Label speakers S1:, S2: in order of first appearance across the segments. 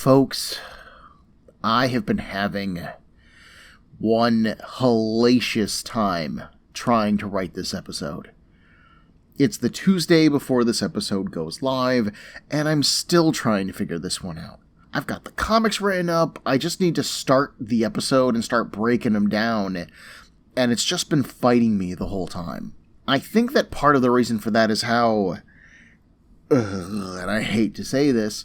S1: Folks, I have been having one hellacious time trying to write this episode. It's the Tuesday before this episode goes live, and I'm still trying to figure this one out. I've got the comics written up, I just need to start the episode and start breaking them down, and it's just been fighting me the whole time. I think that part of the reason for that is how, and I hate to say this,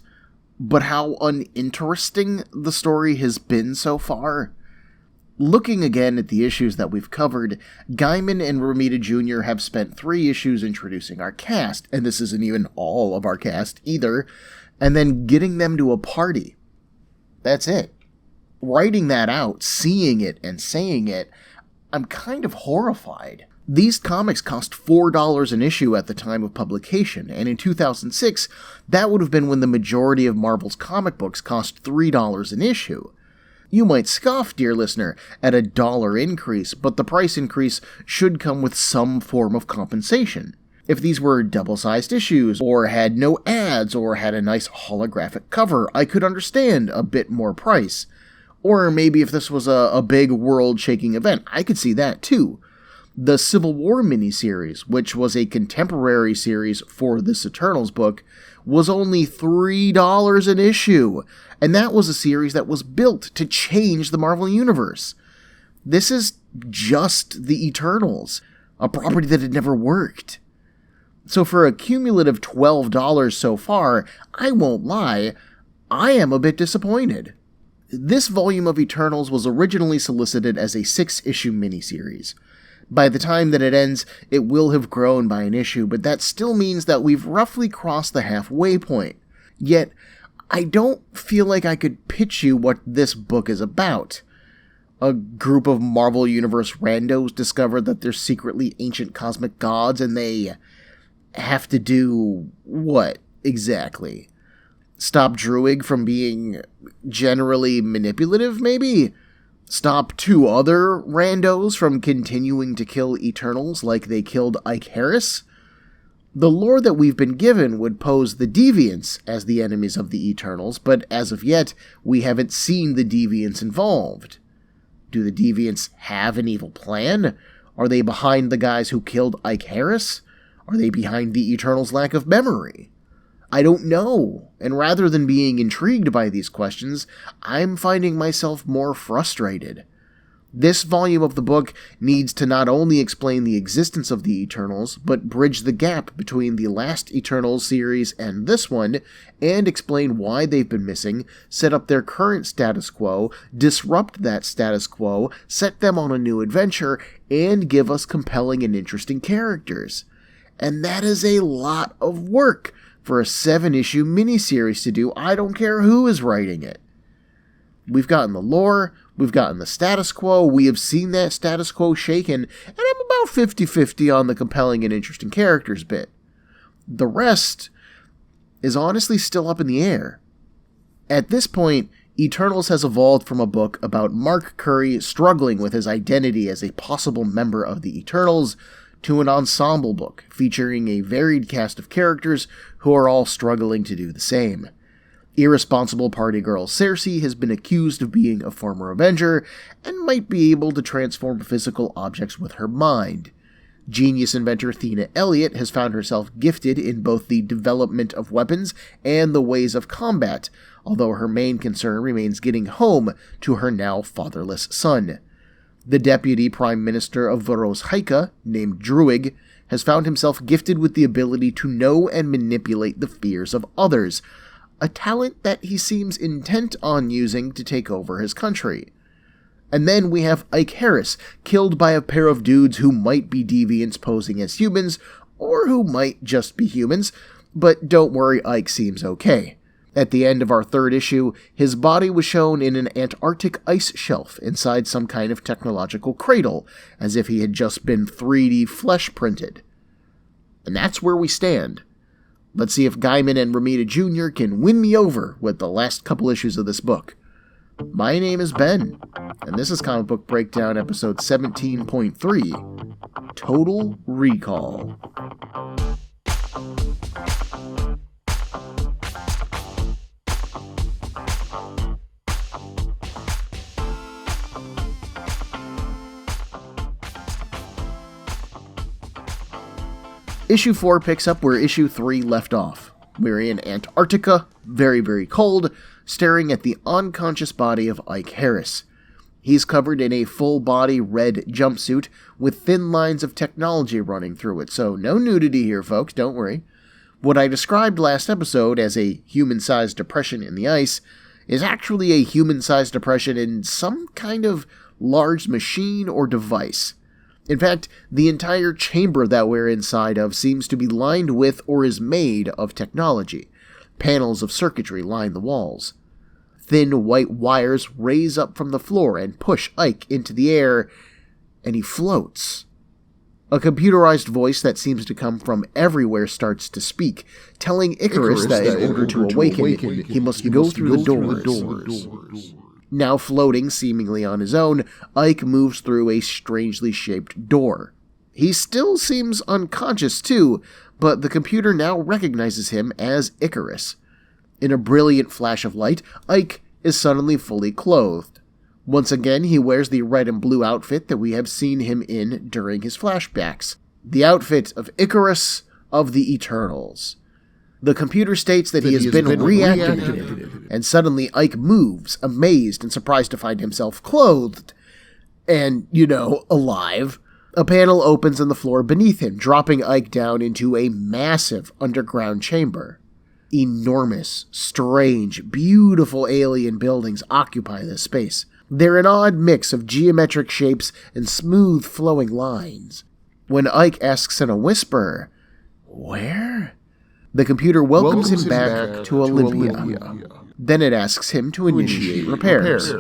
S1: but how uninteresting the story has been so far. Looking again at the issues that we've covered, Gaiman and Romita Jr. have spent 3 issues introducing our cast, and this isn't even all of our cast either, and then getting them to a party. That's it. Writing that out, seeing it, and saying it, I'm kind of horrified. These comics cost $4 an issue at the time of publication, and in 2006, that would have been when the majority of Marvel's comic books cost $3 an issue. You might scoff, dear listener, at a $1 increase, but the price increase should come with some form of compensation. If these were double-sized issues, or had no ads, or had a nice holographic cover, I could understand a bit more price. Or maybe if this was a big world-shaking event, I could see that too. The Civil War miniseries, which was a contemporary series for this Eternals book, was only $3 an issue, and that was a series that was built to change the Marvel Universe. This is just the Eternals, a property that had never worked. So for a cumulative $12 so far, I won't lie, I am a bit disappointed. This volume of Eternals was originally solicited as a 6-issue miniseries. By the time that it ends, it will have grown by an issue, but that still means that we've roughly crossed the halfway point. Yet, I don't feel like I could pitch you what this book is about. A group of Marvel Universe randos discover that they're secretly ancient cosmic gods, and they have to do what, exactly? Stop Druig from being generally manipulative, maybe? Stop 2 other randos from continuing to kill Eternals like they killed Ike Harris? The lore that we've been given would pose the Deviants as the enemies of the Eternals, but as of yet, we haven't seen the Deviants involved. Do the Deviants have an evil plan? Are they behind the guys who killed Ike Harris? Are they behind the Eternals' lack of memory? I don't know, and rather than being intrigued by these questions, I'm finding myself more frustrated. This volume of the book needs to not only explain the existence of the Eternals, but bridge the gap between the last Eternals series and this one, and explain why they've been missing, set up their current status quo, disrupt that status quo, set them on a new adventure, and give us compelling and interesting characters. And that is a lot of work for a 7-issue miniseries to do. I don't care who is writing it. We've gotten the lore, we've gotten the status quo, we have seen that status quo shaken, and I'm about 50-50 on the compelling and interesting characters bit. The rest is honestly still up in the air. At this point, Eternals has evolved from a book about Mark Curry struggling with his identity as a possible member of the Eternals to an ensemble book featuring a varied cast of characters who are all struggling to do the same. Irresponsible party girl Cersei has been accused of being a former Avenger and might be able to transform physical objects with her mind. Genius inventor Thena Elliott has found herself gifted in both the development of weapons and the ways of combat, although her main concern remains getting home to her now fatherless son. The deputy prime minister of Varos Haika, named Druig, has found himself gifted with the ability to know and manipulate the fears of others, a talent that he seems intent on using to take over his country. And then we have Ike Harris, killed by a pair of dudes who might be deviants posing as humans, or who might just be humans, but don't worry, Ike seems okay. At the end of our 3rd issue, his body was shown in an Antarctic ice shelf inside some kind of technological cradle, as if he had just been 3D flesh printed. And that's where we stand. Let's see if Gaiman and Romita Jr. can win me over with the last couple issues of this book. My name is Ben, and this is Comic Book Breakdown episode 17.3, Total Recall. Issue 4 picks up where Issue 3 left off. We're in Antarctica, very, very cold, staring at the unconscious body of Ike Harris. He's covered in a full-body red jumpsuit with thin lines of technology running through it, so no nudity here, folks, don't worry. What I described last episode as a human-sized depression in the ice is actually a human-sized depression in some kind of large machine or device. In fact, the entire chamber that we're inside of seems to be lined with or is made of technology. Panels of circuitry line the walls. Thin white wires raise up from the floor and push Ike into the air, and he floats. A computerized voice that seems to come from everywhere starts to speak, telling Icarus that in order to awaken, he must go through the doors. Now floating seemingly on his own, Ike moves through a strangely shaped door. He still seems unconscious too, but the computer now recognizes him as Icarus. In a brilliant flash of light, Ike is suddenly fully clothed. Once again, he wears the red and blue outfit that we have seen him in during his flashbacks. The outfit of Icarus of the Eternals. The computer states that he has been reactivated, and suddenly Ike moves, amazed and surprised to find himself clothed. And, alive. A panel opens on the floor beneath him, dropping Ike down into a massive underground chamber. Enormous, strange, beautiful alien buildings occupy this space. They're an odd mix of geometric shapes and smooth flowing lines. When Ike asks in a whisper, "Where?" the computer welcomes him back to Olympia. Then it asks him to initiate repairs.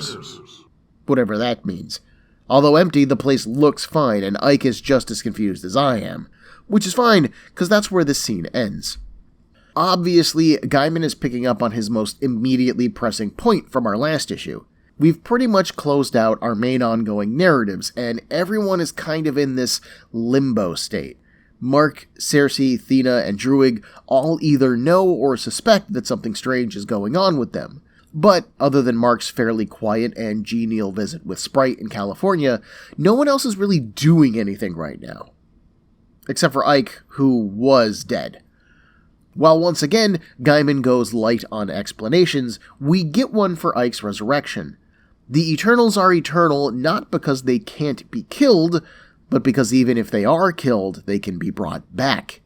S1: Whatever that means. Although empty, the place looks fine, and Ike is just as confused as I am. Which is fine, because that's where this scene ends. Obviously, Gaiman is picking up on his most immediately pressing point from our last issue. We've pretty much closed out our main ongoing narratives, and everyone is kind of in this limbo state. Mark, Cersei, Thena, and Druig all either know or suspect that something strange is going on with them. But, other than Mark's fairly quiet and genial visit with Sprite in California, no one else is really doing anything right now. Except for Ike, who was dead. While once again, Gaiman goes light on explanations, we get one for Ike's resurrection. The Eternals are eternal not because they can't be killed, but because even if they are killed, they can be brought back.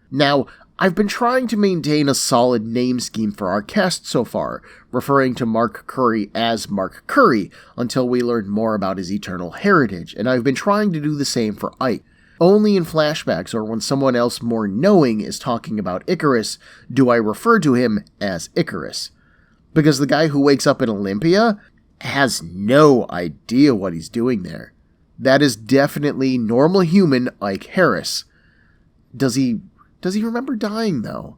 S1: Now, I've been trying to maintain a solid name scheme for our cast so far, referring to Mark Curry as Mark Curry until we learn more about his eternal heritage, and I've been trying to do the same for Ike. Only in flashbacks or when someone else more knowing is talking about Icarus do I refer to him as Icarus. Because the guy who wakes up in Olympia has no idea what he's doing there. That is definitely normal human Ike Harris. Does he remember dying, though?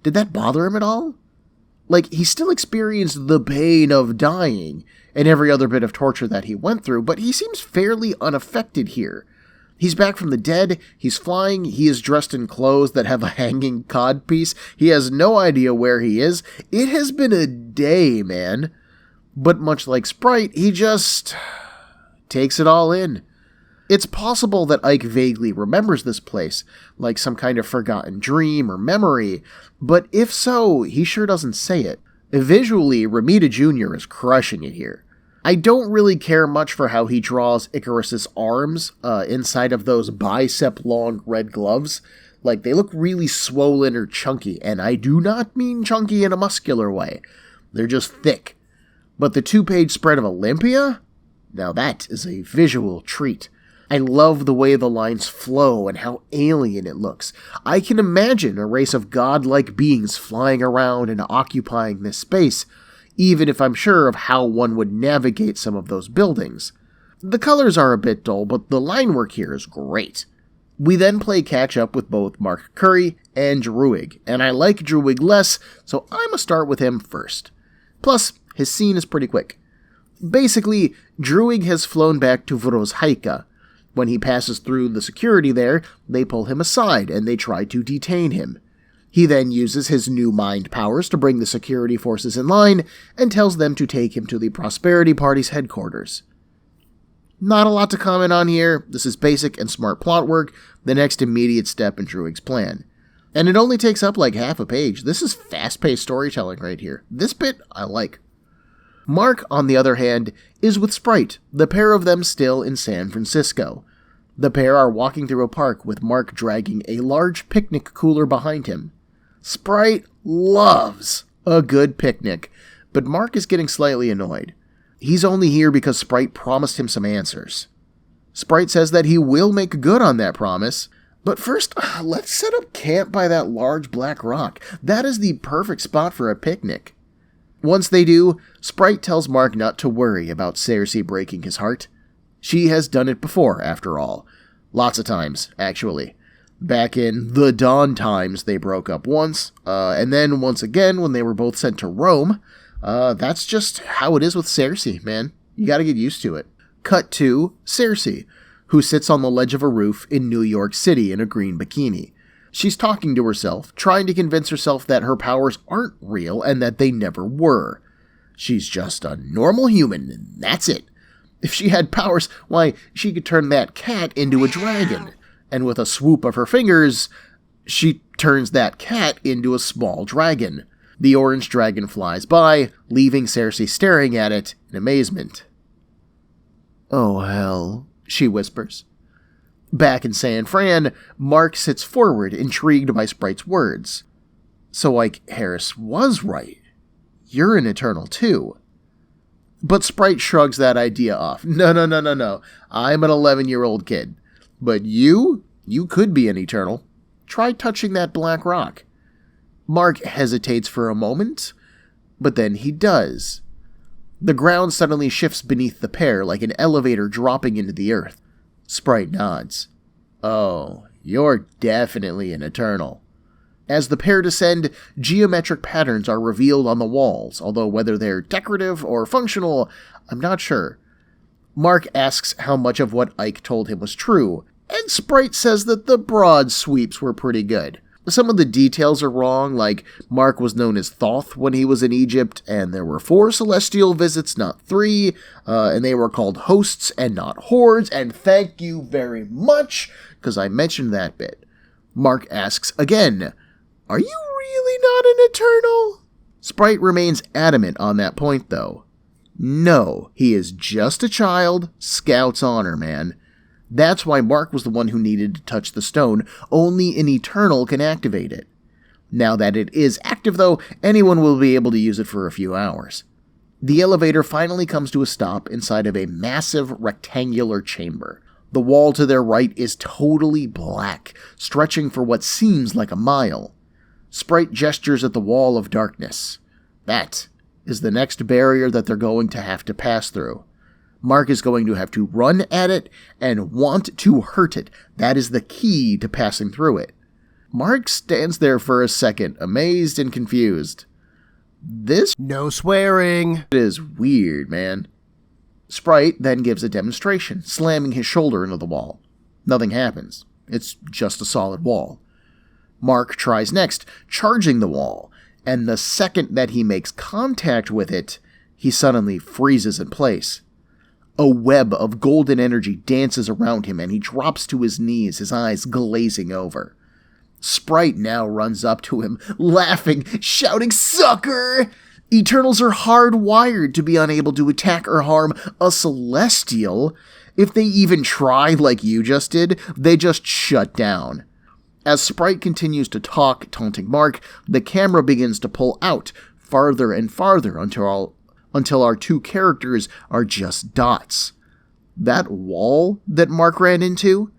S1: Did that bother him at all? Like, he still experienced the pain of dying and every other bit of torture that he went through, but he seems fairly unaffected here. He's back from the dead, he's flying, he is dressed in clothes that have a hanging codpiece, he has no idea where he is. It has been a day, man. But much like Sprite, he just takes it all in. It's possible that Ike vaguely remembers this place, like some kind of forgotten dream or memory, but if so, he sure doesn't say it. Visually, Romita Jr. is crushing it here. I don't really care much for how he draws Icarus's arms inside of those bicep-long red gloves. Like, they look really swollen or chunky, and I do not mean chunky in a muscular way. They're just thick. But the 2-page spread of Olympia? Now that is a visual treat. I love the way the lines flow and how alien it looks. I can imagine a race of godlike beings flying around and occupying this space, even if I'm sure of how one would navigate some of those buildings. The colors are a bit dull, but the line work here is great. We then play catch-up with both Mark Curry and Druig, and I like Druig less, so I'ma start with him first. Plus, his scene is pretty quick. Basically, Druig has flown back to Vrozhaika. When he passes through the security there, they pull him aside and they try to detain him. He then uses his new mind powers to bring the security forces in line and tells them to take him to the Prosperity Party's headquarters. Not a lot to comment on here. This is basic and smart plot work, the next immediate step in Druig's plan. And it only takes up like half a page. This is fast-paced storytelling right here. This bit, I like. Mark, on the other hand, is with Sprite, the pair of them still in San Francisco. The pair are walking through a park with Mark dragging a large picnic cooler behind him. Sprite loves a good picnic, but Mark is getting slightly annoyed. He's only here because Sprite promised him some answers. Sprite says that he will make good on that promise, but first, let's set up camp by that large black rock. That is the perfect spot for a picnic. Once they do, Sprite tells Mark not to worry about Cersei breaking his heart. She has done it before, after all. Lots of times, actually. Back in the Dawn times, they broke up once, and then once again when they were both sent to Rome. That's just how it is with Cersei, man. You gotta get used to it. Cut to Cersei, who sits on the ledge of a roof in New York City in a green bikini. She's talking to herself, trying to convince herself that her powers aren't real and that they never were. She's just a normal human, and that's it. If she had powers, why, she could turn that cat into a dragon. And with a swoop of her fingers, she turns that cat into a small dragon. The orange dragon flies by, leaving Cersei staring at it in amazement. "Oh, hell," she whispers. Back in San Fran, Mark sits forward, intrigued by Sprite's words. So, like, Harris was right. You're an Eternal, too. But Sprite shrugs that idea off. No. I'm an 11-year-old kid. But you could be an Eternal. Try touching that black rock. Mark hesitates for a moment, but then he does. The ground suddenly shifts beneath the pair like an elevator dropping into the earth. Sprite nods. "Oh, you're definitely an Eternal." As the pair descend, geometric patterns are revealed on the walls, although whether they're decorative or functional, I'm not sure. Mark asks how much of what Ike told him was true, and Sprite says that the broad sweeps were pretty good. Some of the details are wrong, like Mark was known as Thoth when he was in Egypt, and there were 4 celestial visits, not 3, and they were called hosts and not hordes, and thank you very much, because I mentioned that bit. Mark asks again, "Are you really not an Eternal?" Sprite remains adamant on that point, though. No, he is just a child, Scout's honor, man. That's why Mark was the one who needed to touch the stone. Only an Eternal can activate it. Now that it is active, though, anyone will be able to use it for a few hours. The elevator finally comes to a stop inside of a massive rectangular chamber. The wall to their right is totally black, stretching for what seems like a mile. Sprite gestures at the wall of darkness. That is the next barrier that they're going to have to pass through. Mark is going to have to run at it and want to hurt it. That is the key to passing through it. Mark stands there for a second, amazed and confused. This
S2: no swearing
S1: is weird, man. Sprite then gives a demonstration, slamming his shoulder into the wall. Nothing happens. It's just a solid wall. Mark tries next, charging the wall, and the second that he makes contact with it, he suddenly freezes in place. A web of golden energy dances around him, and he drops to his knees, his eyes glazing over. Sprite now runs up to him, laughing, shouting, "Sucker!" Eternals are hardwired to be unable to attack or harm a Celestial. If they even try like you just did, they just shut down. As Sprite continues to talk, taunting Mark, the camera begins to pull out, farther and farther until our 2 characters are just dots. That wall that Mark ran into,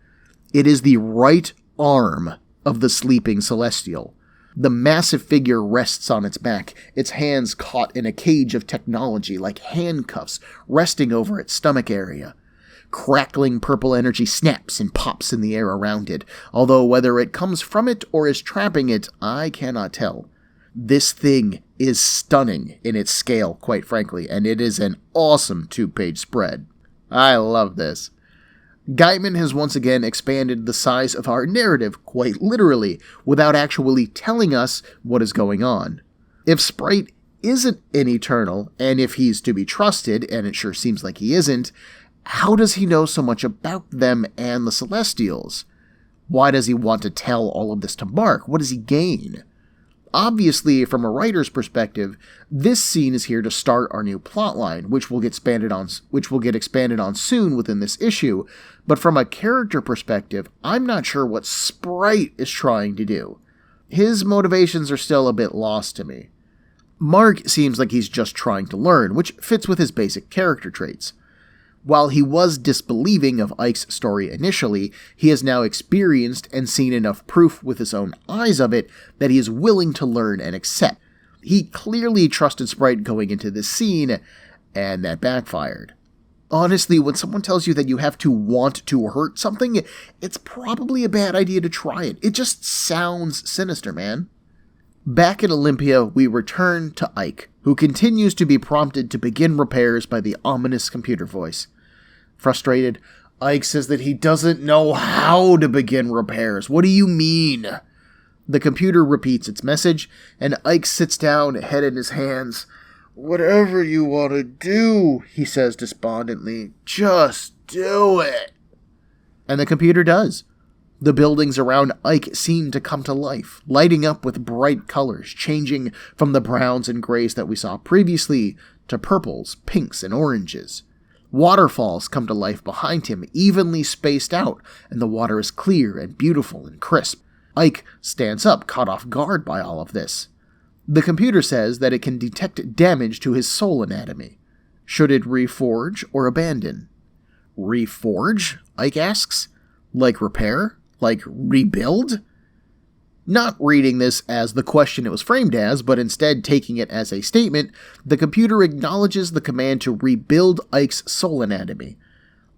S1: it is the right arm of the sleeping Celestial. The massive figure rests on its back, its hands caught in a cage of technology like handcuffs resting over its stomach area. Crackling purple energy snaps and pops in the air around it, although whether it comes from it or is trapping it, I cannot tell. This thing is stunning in its scale, quite frankly, and it is an awesome 2-page spread. I love this. Gaiman has once again expanded the size of our narrative, quite literally, without actually telling us what is going on. If Sprite isn't an Eternal, and if he's to be trusted, and it sure seems like he isn't, How does he know so much about them and the Celestials? Why does he want to tell all of this to Mark? What does he gain? Obviously, from a writer's perspective, this scene is here to start our new plotline, which will get expanded on soon within this issue. But from a character perspective, I'm not sure what Sprite is trying to do. His motivations are still a bit lost to me. Mark seems like he's just trying to learn, which fits with his basic character traits. While he was disbelieving of Ike's story initially, he has now experienced and seen enough proof with his own eyes of it that he is willing to learn and accept. He clearly trusted Sprite going into this scene, and that backfired. Honestly, when someone tells you that you have to want to hurt something, it's probably a bad idea to try it. It just sounds sinister, man. Back at Olympia, we return to Ike, who continues to be prompted to begin repairs by the ominous computer voice. Frustrated, Ike says that he doesn't know how to begin repairs. What do you mean? The computer repeats its message, and Ike sits down, head in his hands. Whatever you want to do, he says despondently, just do it. And the computer does. The buildings around Ike seem to come to life, lighting up with bright colors, changing from the browns and grays that we saw previously to purples, pinks, and oranges. Waterfalls come to life behind him, evenly spaced out, and the water is clear and beautiful and crisp. Ike stands up, caught off guard by all of this. The computer says that it can detect damage to his soul anatomy. Should it reforge or abandon? Reforge? Ike asks. Like repair? Like rebuild? Not reading this as the question it was framed as, but instead taking it as a statement, the computer acknowledges the command to rebuild Ike's soul anatomy.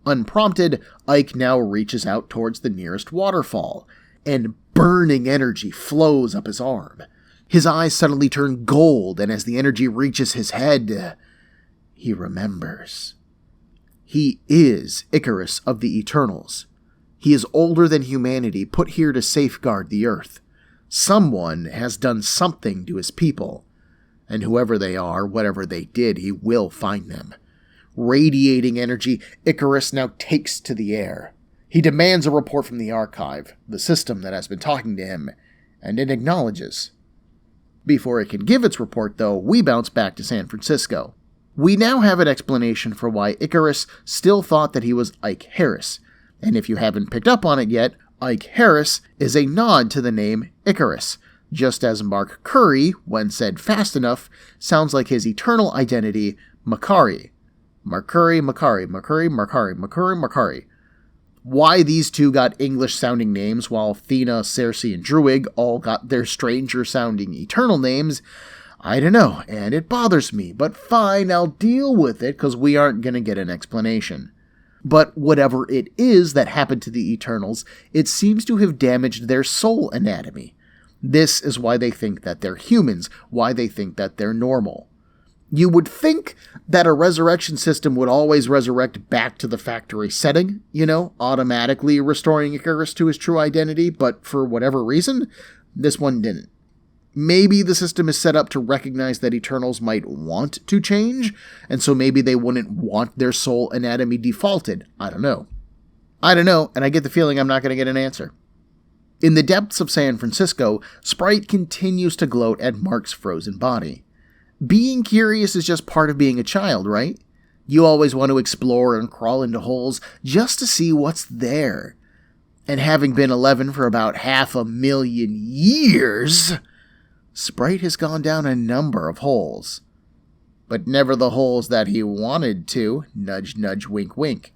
S1: Unprompted, Ike now reaches out towards the nearest waterfall, and burning energy flows up his arm. His eyes suddenly turn gold, and as the energy reaches his head, he remembers. He is Icarus of the Eternals. He is older than humanity, put here to safeguard the Earth. Someone has done something to his people, and whoever they are, whatever they did, he will find them. Radiating energy, Icarus now takes to the air. He demands a report from the archive, the system that has been talking to him, and it acknowledges. Before it can give its report, though, we bounce back to San Francisco. We now have an explanation for why Icarus still thought that he was Ike Harris, and if you haven't picked up on it yet, Ike Harris is a nod to the name Icarus, just as Mark Curry, when said fast enough, sounds like his eternal identity, Makari. Makari. Why these two got English-sounding names while Athena, Cersei, and Druig all got their stranger-sounding eternal names, I don't know, and it bothers me, but fine, I'll deal with it because we aren't going to get an explanation. But whatever it is that happened to the Eternals, it seems to have damaged their soul anatomy. This is why they think that they're humans, why they think that they're normal. You would think that a resurrection system would always resurrect back to the factory setting, automatically restoring Icarus to his true identity, but for whatever reason, this one didn't. Maybe the system is set up to recognize that Eternals might want to change, and so maybe they wouldn't want their soul anatomy defaulted. I don't know, and I get the feeling I'm not going to get an answer. In the depths of San Francisco, Sprite continues to gloat at Mark's frozen body. Being curious is just part of being a child, right? You always want to explore and crawl into holes just to see what's there. And having been 11 for about 500,000 years, Sprite has gone down a number of holes. But never the holes that he wanted to, nudge nudge wink wink.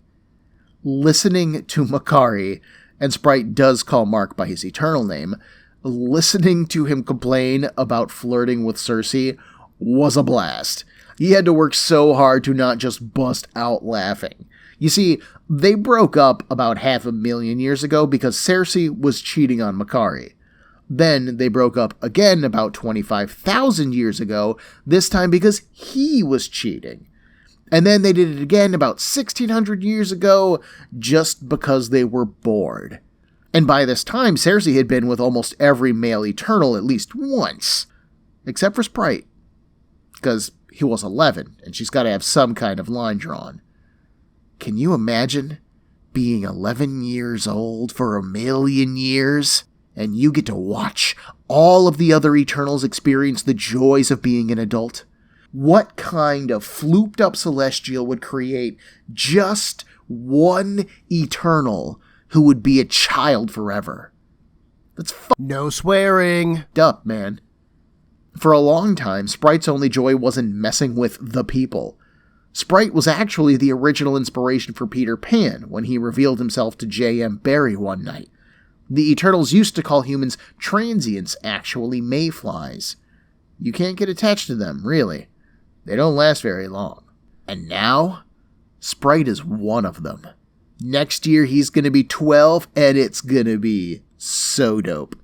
S1: Listening to Makari, and Sprite does call Mark by his eternal name, listening to him complain about flirting with Cersei was a blast. He had to work so hard to not just bust out laughing. You see, they broke up about 500,000 years ago because Cersei was cheating on Makari. Then they broke up again about 25,000 years ago, this time because he was cheating. And then they did it again about 1,600 years ago, just because they were bored. And by this time, Cersei had been with almost every male Eternal at least once. Except for Sprite. Because he was 11, and she's got to have some kind of line drawn. Can you imagine being 11 years old for 1,000,000 years, and you get to watch all of the other Eternals experience the joys of being an adult? What kind of flooped up Celestial would create just one Eternal who would be a child forever? That's
S2: no swearing.
S1: Up, man. For a long time, Sprite's only joy wasn't messing with the people. Sprite was actually the original inspiration for Peter Pan when he revealed himself to J.M. Barrie one night. The Eternals used to call humans transients, actually mayflies. You can't get attached to them, really. They don't last very long. And now, Sprite is one of them. Next year he's going to be 12, and it's going to be so dope.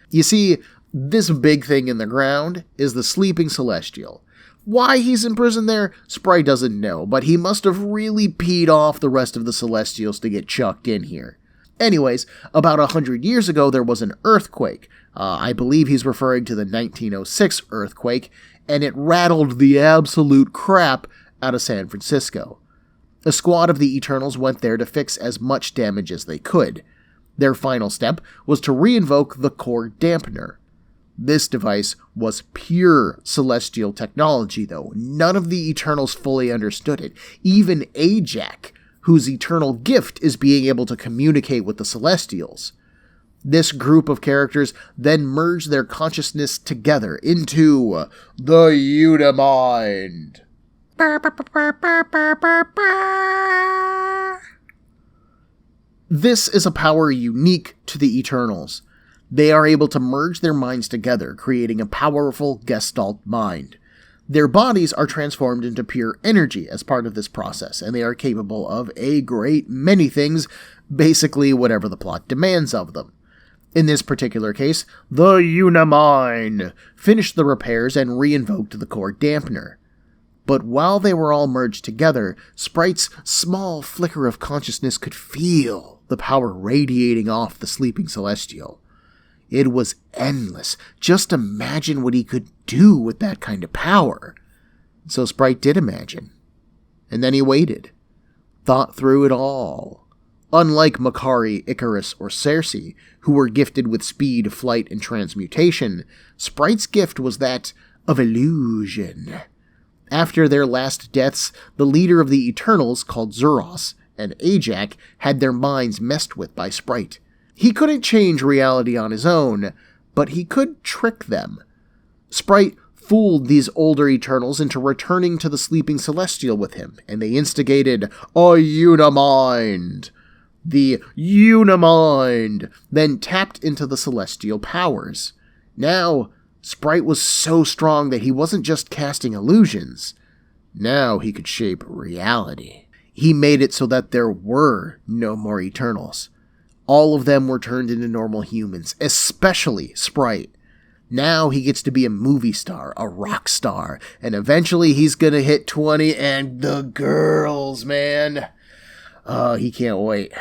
S1: You see, this big thing in the ground is the Sleeping Celestial. Why he's in prison there, Sprite doesn't know, but he must have really peed off the rest of the Celestials to get chucked in here. Anyways, about 100 years ago there was an earthquake. I believe he's referring to the 1906 earthquake, and it rattled the absolute crap out of San Francisco. A squad of the Eternals went there to fix as much damage as they could. Their final step was to reinvoke the core dampener. This device was pure celestial technology, though. None of the Eternals fully understood it. Even Ajax, whose eternal gift is being able to communicate with the Celestials. This group of characters then merged their consciousness together into the Unimind. This is a power unique to the Eternals. They are able to merge their minds together, creating a powerful Gestalt mind. Their bodies are transformed into pure energy as part of this process, and they are capable of a great many things, basically whatever the plot demands of them. In this particular case, the Unimind finished the repairs and reinvoked the core dampener. But while they were all merged together, Sprite's small flicker of consciousness could feel the power radiating off the sleeping Celestial. It was endless. Just imagine what he could do with that kind of power. So Sprite did imagine. And then he waited. Thought through it all. Unlike Makkari, Icarus, or Cersei, who were gifted with speed, flight, and transmutation, Sprite's gift was that of illusion. After their last deaths, the leader of the Eternals, called Zuros, and Ajax had their minds messed with by Sprite. He couldn't change reality on his own, but he could trick them. Sprite fooled these older Eternals into returning to the sleeping Celestial with him, and they instigated a Unimind. The Unimind then tapped into the Celestial powers. Now, Sprite was so strong that he wasn't just casting illusions. Now he could shape reality. He made it so that there were no more Eternals. All of them were turned into normal humans, especially Sprite. Now he gets to be a movie star, a rock star, and eventually he's gonna hit 20 and the girls, man. Oh, he can't wait.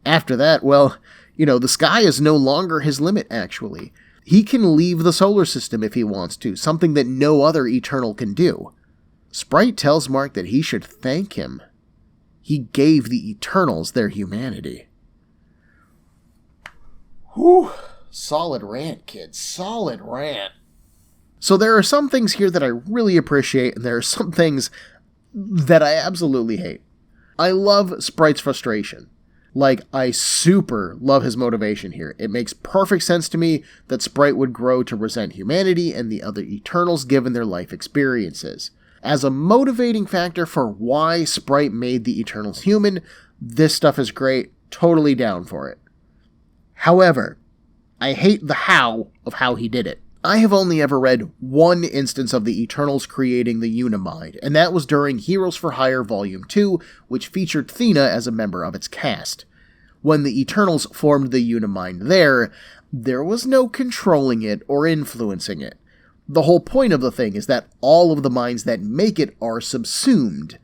S1: After that, well, the sky is no longer his limit, actually. He can leave the solar system if he wants to, something that no other Eternal can do. Sprite tells Mark that he should thank him. He gave the Eternals their humanity. Whew. Solid rant, kids. Solid rant. So there are some things here that I really appreciate, and there are some things that I absolutely hate. I love Sprite's frustration. I super love his motivation here. It makes perfect sense to me that Sprite would grow to resent humanity and the other Eternals given their life experiences. As a motivating factor for why Sprite made the Eternals human, this stuff is great. Totally down for it. However, I hate the how of how he did it. I have only ever read one instance of the Eternals creating the Unimind, and that was during Heroes for Hire Volume 2, which featured Thena as a member of its cast. When the Eternals formed the Unimind there was no controlling it or influencing it. The whole point of the thing is that all of the minds that make it are subsumed.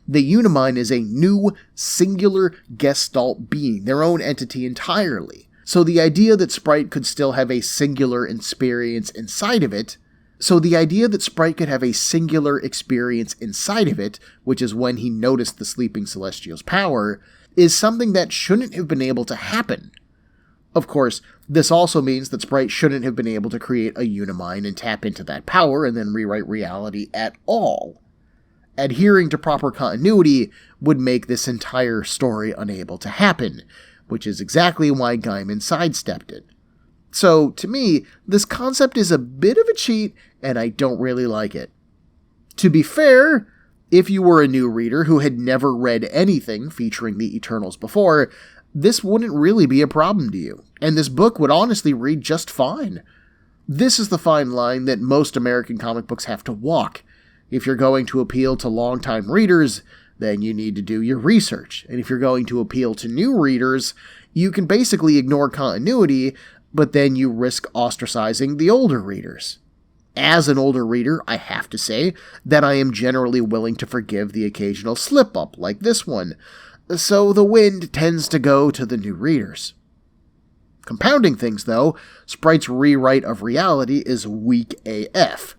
S1: The Unimind is a new, singular Gestalt being, their own entity entirely. So the idea that Sprite could still have a singular experience inside of it So the idea that Sprite could have a singular experience inside of it, which is when he noticed the sleeping Celestial's power, is something that shouldn't have been able to happen. Of course, this also means that Sprite shouldn't have been able to create a Unimind and tap into that power and then rewrite reality at all. Adhering to proper continuity would make this entire story unable to happen, which is exactly why Gaiman sidestepped it. So, to me, this concept is a bit of a cheat, and I don't really like it. To be fair, if you were a new reader who had never read anything featuring the Eternals before, this wouldn't really be a problem to you, and this book would honestly read just fine. This is the fine line that most American comic books have to walk. If you're going to appeal to longtime readers, then you need to do your research, and if you're going to appeal to new readers, you can basically ignore continuity, but then you risk ostracizing the older readers. As an older reader, I have to say that I am generally willing to forgive the occasional slip-up like this one, so the wind tends to go to the new readers. Compounding things, though, Sprite's rewrite of reality is weak AF.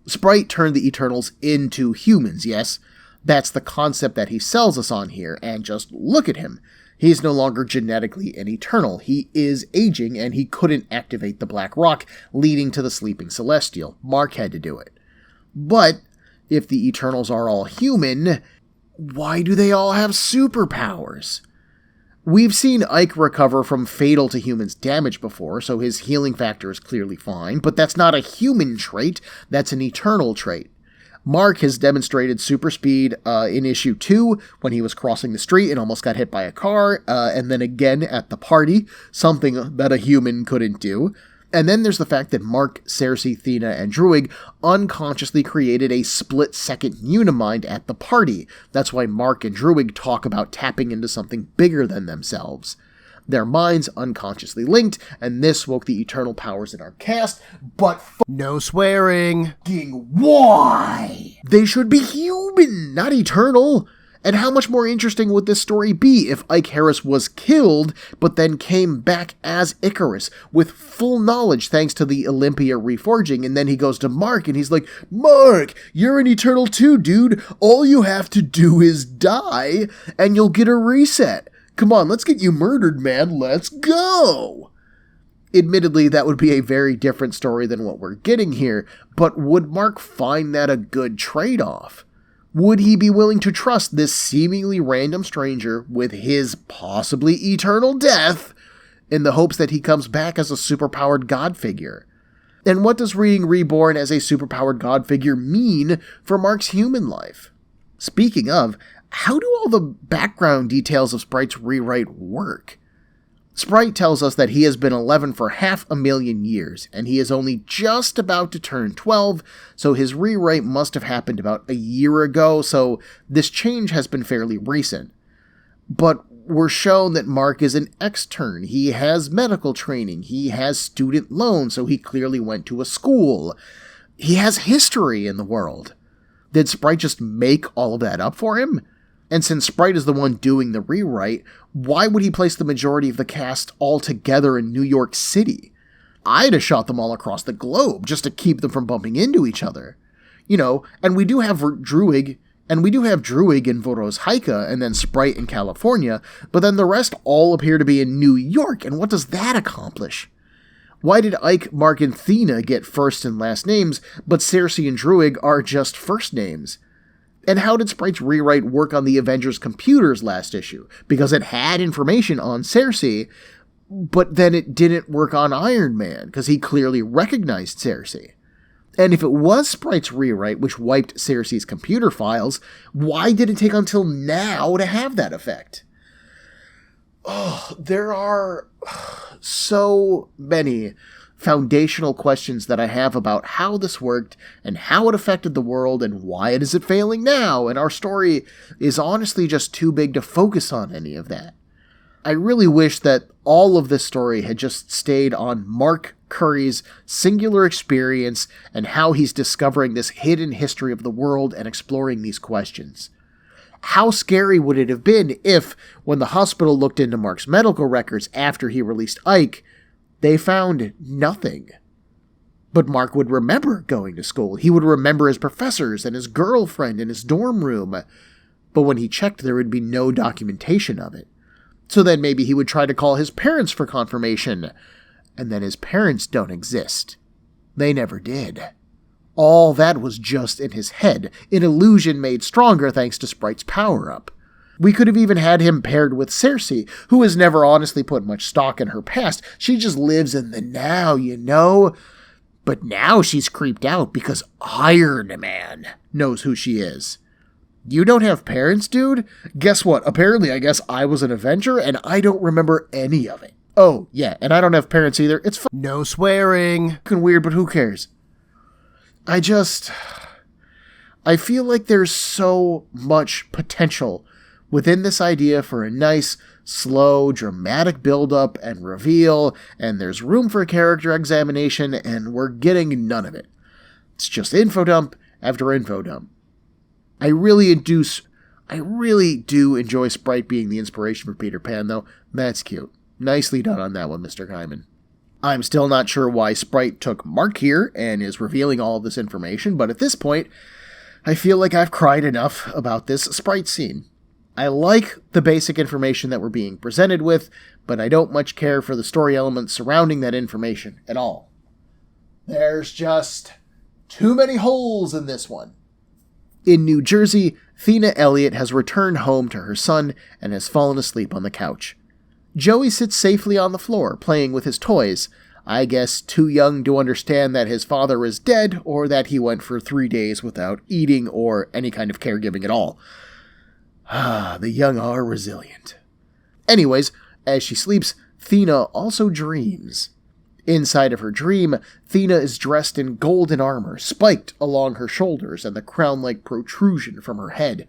S1: Sprite turned the Eternals into humans, yes? That's the concept that he sells us on here, and just look at him. He's no longer genetically an Eternal. He is aging, and he couldn't activate the Black Rock, leading to the Sleeping Celestial. Mark had to do it. But, if the Eternals are all human, why do they all have superpowers? We've seen Ike recover from fatal to humans damage before, so his healing factor is clearly fine, but that's not a human trait, that's an Eternal trait. Mark has demonstrated super speed in issue 2 when he was crossing the street and almost got hit by a car, and then again at the party, something that a human couldn't do. And then there's the fact that Mark, Cersei, Thena, and Druig unconsciously created a split-second Unimind at the party. That's why Mark and Druig talk about tapping into something bigger than themselves. Their minds unconsciously linked, and this woke the Eternal powers in our cast, but
S2: No swearing.
S1: Why? They should be human, not Eternal. And how much more interesting would this story be if Ike Harris was killed, but then came back as Icarus, with full knowledge thanks to the Olympia reforging, and then he goes to Mark, and he's like, Mark, you're an Eternal too, dude. All you have to do is die, and you'll get a reset. Come on, let's get you murdered, man. Let's go! Admittedly, that would be a very different story than what we're getting here, but would Mark find that a good trade-off? Would he be willing to trust this seemingly random stranger with his possibly eternal death in the hopes that he comes back as a superpowered god figure? And what does reading Reborn as a superpowered god figure mean for Mark's human life? Speaking of, how do all the background details of Sprite's rewrite work? Sprite tells us that he has been 11 for 500,000 years, and he is only just about to turn 12, so his rewrite must have happened about a year ago, so this change has been fairly recent. But we're shown that Mark is an extern, he has medical training, he has student loans, so he clearly went to a school. He has history in the world. Did Sprite just make all of that up for him? And since Sprite is the one doing the rewrite, why would he place the majority of the cast all together in New York City? I'd have shot them all across the globe just to keep them from bumping into each other. You know, and we do have Druig in Vorosheika, and then Sprite in California, but then the rest all appear to be in New York, and what does that accomplish? Why did Ike, Mark, and Thena get first and last names, but Cersei and Druig are just first names? And how did Sprite's rewrite work on the Avengers computers last issue? Because it had information on Cersei, but then it didn't work on Iron Man, because he clearly recognized Cersei. And if it was Sprite's rewrite which wiped Cersei's computer files, why did it take until now to have that effect? Oh, there are so many foundational questions that I have about how this worked and how it affected the world and why is it failing now, and our story is honestly just too big to focus on any of that. I really wish that all of this story had just stayed on Mark Curry's singular experience and how he's discovering this hidden history of the world and exploring these questions. How scary would it have been if, when the hospital looked into Mark's medical records after he released Ike, they found nothing? But Mark would remember going to school. He would remember his professors and his girlfriend in his dorm room. But when he checked, there would be no documentation of it. So then maybe he would try to call his parents for confirmation. And then his parents don't exist. They never did. All that was just in his head, an illusion made stronger thanks to Sprite's power-up. We could have even had him paired with Cersei, who has never honestly put much stock in her past. She just lives in the now, you know? But now she's creeped out because Iron Man knows who she is. You don't have parents, dude? Guess what? Apparently, I guess I was an Avenger, and I don't remember any of it. Oh, yeah, and I don't have parents either. It's
S2: No swearing.
S1: fucking weird, but who cares? I feel like there's so much potential within this idea for a nice, slow, dramatic build-up and reveal, and there's room for character examination, and we're getting none of it. It's just info dump after info dump. I really do enjoy Sprite being the inspiration for Peter Pan, though. That's cute. Nicely done on that one, Mr. Gaiman. I'm still not sure why Sprite took Mark here and is revealing all of this information, but at this point, I feel like I've cried enough about this Sprite scene. I like the basic information that we're being presented with, but I don't much care for the story elements surrounding that information at all. There's just too many holes in this one. In New Jersey, Thena Elliott has returned home to her son and has fallen asleep on the couch. Joey sits safely on the floor, playing with his toys, I guess too young to understand that his father is dead or that he went for 3 days without eating or any kind of caregiving at all. The young are resilient. Anyways, as she sleeps, Thena also dreams. Inside of her dream, Thena is dressed in golden armor, spiked along her shoulders and the crown-like protrusion from her head.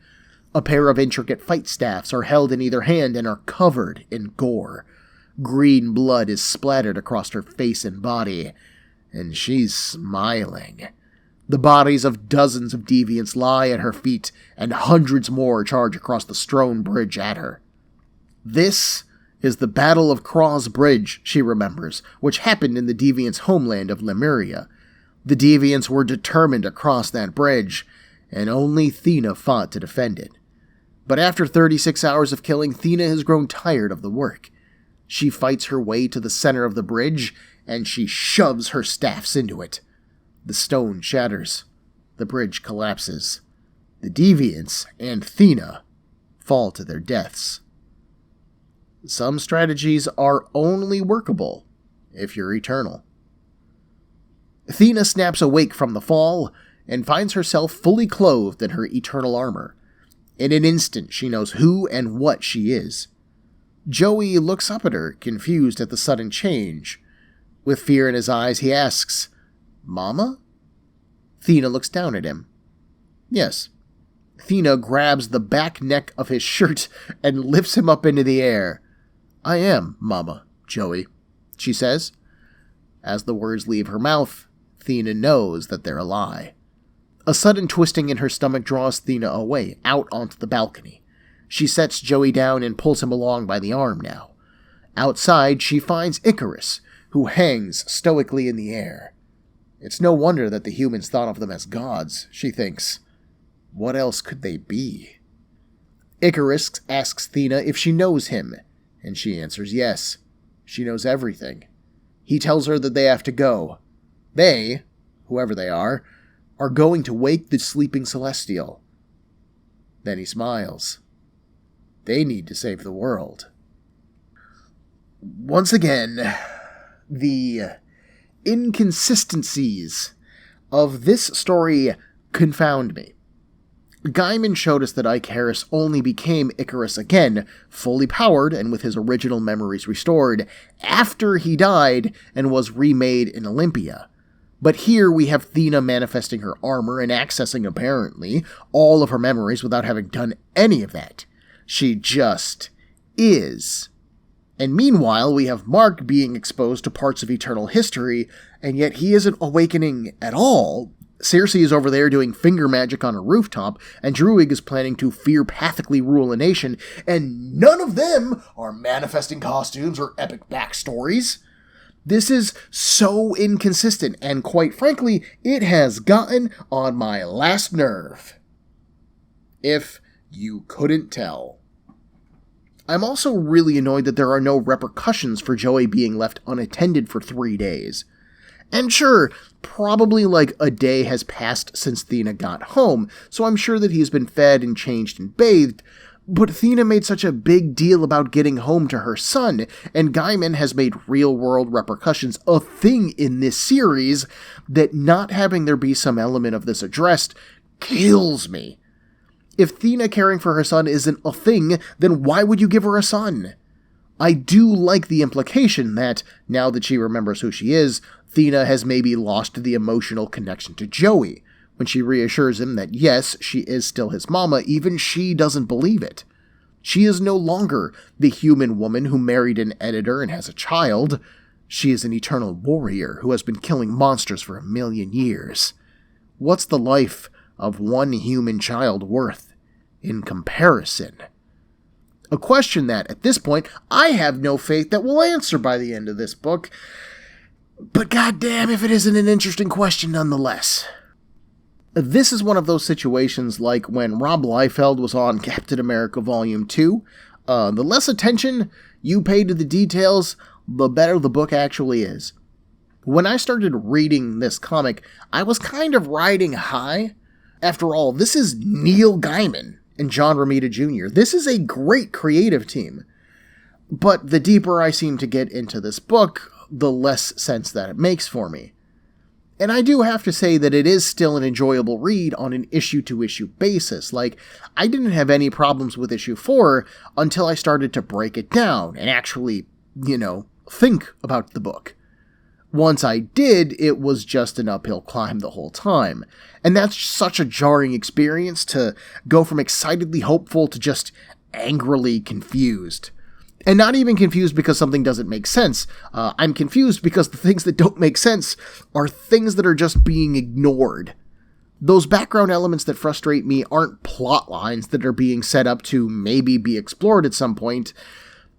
S1: A pair of intricate fight staffs are held in either hand and are covered in gore. Green blood is splattered across her face and body, and she's smiling. The bodies of dozens of deviants lie at her feet, and hundreds more charge across the strewn bridge at her. This is the Battle of Craw's Bridge, she remembers, which happened in the deviants' homeland of Lemuria. The deviants were determined to cross that bridge, and only Thena fought to defend it. But after 36 hours of killing, Thena has grown tired of the work. She fights her way to the center of the bridge, and she shoves her staffs into it. The stone shatters. The bridge collapses. The deviants and Thena fall to their deaths. Some strategies are only workable if you're eternal. Thena snaps awake from the fall and finds herself fully clothed in her eternal armor. In an instant, she knows who and what she is. Joey looks up at her, confused at the sudden change. With fear in his eyes, he asks, "Mama?" Thena looks down at him. Yes. Thena grabs the back neck of his shirt and lifts him up into the air. "I am, Mama, Joey," she says. As the words leave her mouth, Thena knows that they're a lie. A sudden twisting in her stomach draws Thena away, out onto the balcony. She sets Joey down and pulls him along by the arm now. Outside, she finds Icarus, who hangs stoically in the air. It's no wonder that the humans thought of them as gods, she thinks. What else could they be? Icarus asks Thena if she knows him, and she answers yes. She knows everything. He tells her that they have to go. They, whoever they are going to wake the sleeping Celestial. Then he smiles. They need to save the world. Once again, the inconsistencies of this story confound me. Gaiman showed us that Ike Harris only became Icarus again, fully powered and with his original memories restored, after he died and was remade in Olympia. But here we have Thena manifesting her armor and accessing, apparently, all of her memories without having done any of that. She just is. And meanwhile, we have Mark being exposed to parts of eternal history, and yet he isn't awakening at all. Cersei is over there doing finger magic on a rooftop, and Druig is planning to fear-pathically rule a nation, and none of them are manifesting costumes or epic backstories. This is so inconsistent, and quite frankly, it has gotten on my last nerve. If you couldn't tell. I'm also really annoyed that there are no repercussions for Joey being left unattended for 3 days. And sure, probably like a day has passed since Thena got home, so I'm sure that he's been fed and changed and bathed, but Thena made such a big deal about getting home to her son, and Gaiman has made real-world repercussions a thing in this series, that not having there be some element of this addressed kills me. If Thena caring for her son isn't a thing, then why would you give her a son? I do like the implication that, now that she remembers who she is, Thena has maybe lost the emotional connection to Joey. When she reassures him that yes, she is still his mama, even she doesn't believe it. She is no longer the human woman who married an editor and has a child. She is an eternal warrior who has been killing monsters for 1,000,000 years. What's the life of one human child worth in comparison? A question that, at this point, I have no faith that will answer by the end of this book, but goddamn if it isn't an interesting question nonetheless. This is one of those situations like when Rob Liefeld was on Captain America Volume 2. The less attention you pay to the details, the better the book actually is. When I started reading this comic, I was kind of riding high. After all, this is Neil Gaiman and John Romita Jr. This is a great creative team. But the deeper I seem to get into this book, the less sense that it makes for me. And I do have to say that it is still an enjoyable read on an issue-to-issue basis. Like, I didn't have any problems with issue 4 until I started to break it down and actually, think about the book. Once I did, it was just an uphill climb the whole time. And that's such a jarring experience to go from excitedly hopeful to just angrily confused. And not even confused because something doesn't make sense. I'm confused because the things that don't make sense are things that are just being ignored. Those background elements that frustrate me aren't plot lines that are being set up to maybe be explored at some point.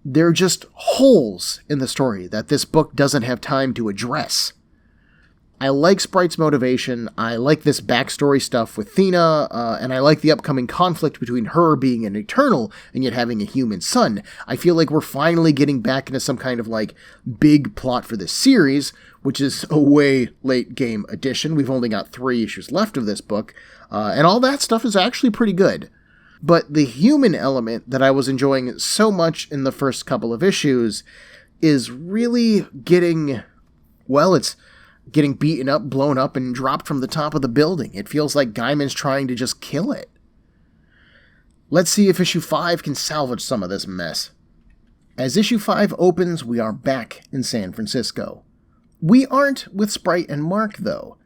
S1: They're just holes in the story that this book doesn't have time to address. I like Sprite's motivation, I like this backstory stuff with Thena, and I like the upcoming conflict between her being an Eternal and yet having a human son. I feel like we're finally getting back into some kind of, big plot for this series, which is a way late game addition. We've only got 3 issues left of this book, and all that stuff is actually pretty good. But the human element that I was enjoying so much in the first couple of issues is really getting beaten up, blown up, and dropped from the top of the building. It feels like Gaiman's trying to just kill it. Let's see if issue 5 can salvage some of this mess. As issue 5 opens, we are back in San Francisco. We aren't with Sprite and Mark, though.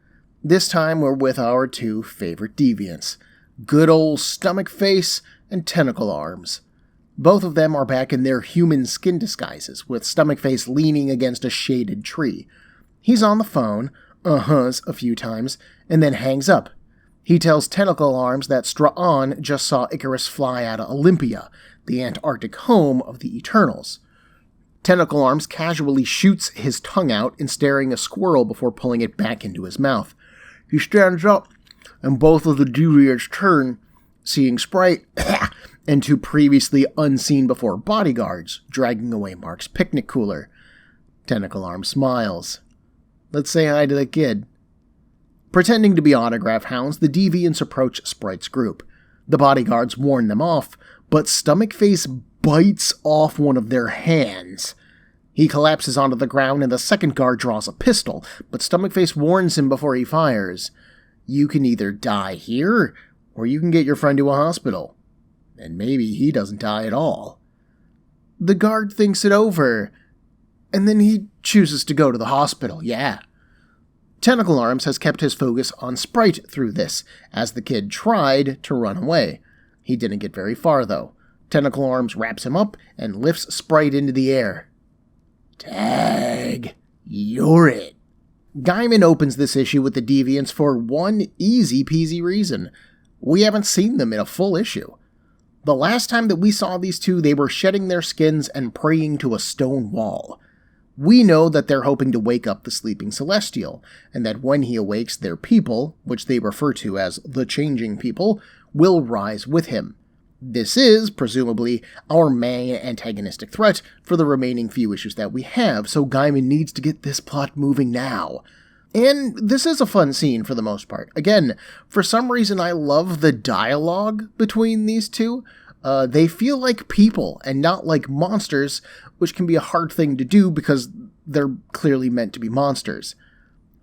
S1: This time we're with our 2 favorite deviants. Good old Stomach Face and Tentacle Arms. Both of them are back in their human skin disguises, with Stomach Face leaning against a shaded tree. He's on the phone, uh-huhs a few times, and then hangs up. He tells Tentacle Arms that Strawn just saw Icarus fly out of Olympia, the Antarctic home of the Eternals. Tentacle Arms casually shoots his tongue out, ensnaring a squirrel before pulling it back into his mouth. He stands up, and both of the Deviants turn, seeing Sprite and 2 previously unseen before bodyguards dragging away Mark's picnic cooler. Tentacle Arm smiles. Let's say hi to the kid. Pretending to be autograph hounds, the Deviants approach Sprite's group. The bodyguards warn them off, but Stomach Face bites off one of their hands. He collapses onto the ground and the second guard draws a pistol, but Stomach Face warns him before he fires. You can either die here, or you can get your friend to a hospital. And maybe he doesn't die at all. The guard thinks it over, and then he chooses to go to the hospital, yeah. Tentacle Arms has kept his focus on Sprite through this, as the kid tried to run away. He didn't get very far, though. Tentacle Arms wraps him up and lifts Sprite into the air. Tag, you're it. Gaiman opens this issue with the Deviants for one easy-peasy reason. We haven't seen them in a full issue. The last time that we saw these 2, they were shedding their skins and praying to a stone wall. We know that they're hoping to wake up the sleeping Celestial, and that when he awakes, their people, which they refer to as the Changing People, will rise with him. This is, presumably, our main antagonistic threat for the remaining few issues that we have, so Gaiman needs to get this plot moving now. And this is a fun scene for the most part. Again, for some reason I love the dialogue between these two. They feel like people and not like monsters, which can be a hard thing to do because they're clearly meant to be monsters.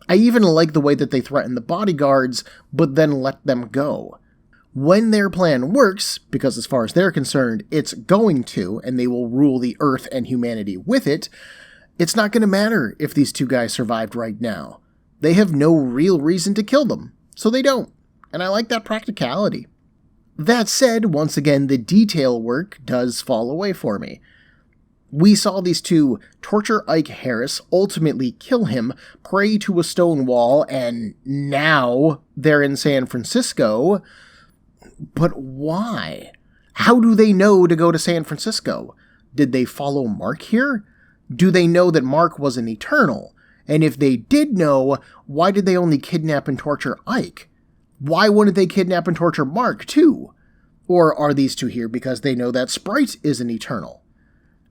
S1: I even like the way that they threaten the bodyguards, but then let them go. When their plan works, because as far as they're concerned, it's going to, and they will rule the Earth and humanity with it, it's not going to matter if these two guys survived right now. They have no real reason to kill them, so they don't, and I like that practicality. That said, once again, the detail work does fall away for me. We saw these two torture Ike Harris, ultimately kill him, pray to a stone wall, and now they're in San Francisco. But why? How do they know to go to San Francisco? Did they follow Mark here? Do they know that Mark was an Eternal? And if they did know, why did they only kidnap and torture Ike? Why wouldn't they kidnap and torture Mark, too? Or are these two here because they know that Sprite is an Eternal?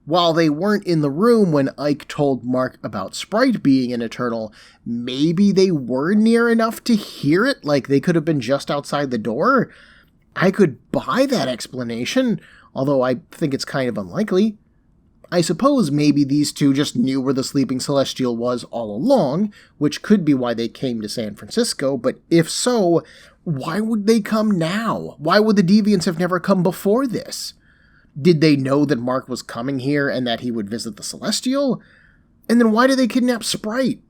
S1: While they weren't in the room when Ike told Mark about Sprite being an Eternal, maybe they were near enough to hear it, like they could have been just outside the door? I could buy that explanation, although I think it's kind of unlikely. I suppose maybe these two just knew where the Sleeping Celestial was all along, which could be why they came to San Francisco, but if so, why would they come now? Why would the Deviants have never come before this? Did they know that Mark was coming here and that he would visit the Celestial? And then why did they kidnap Sprite?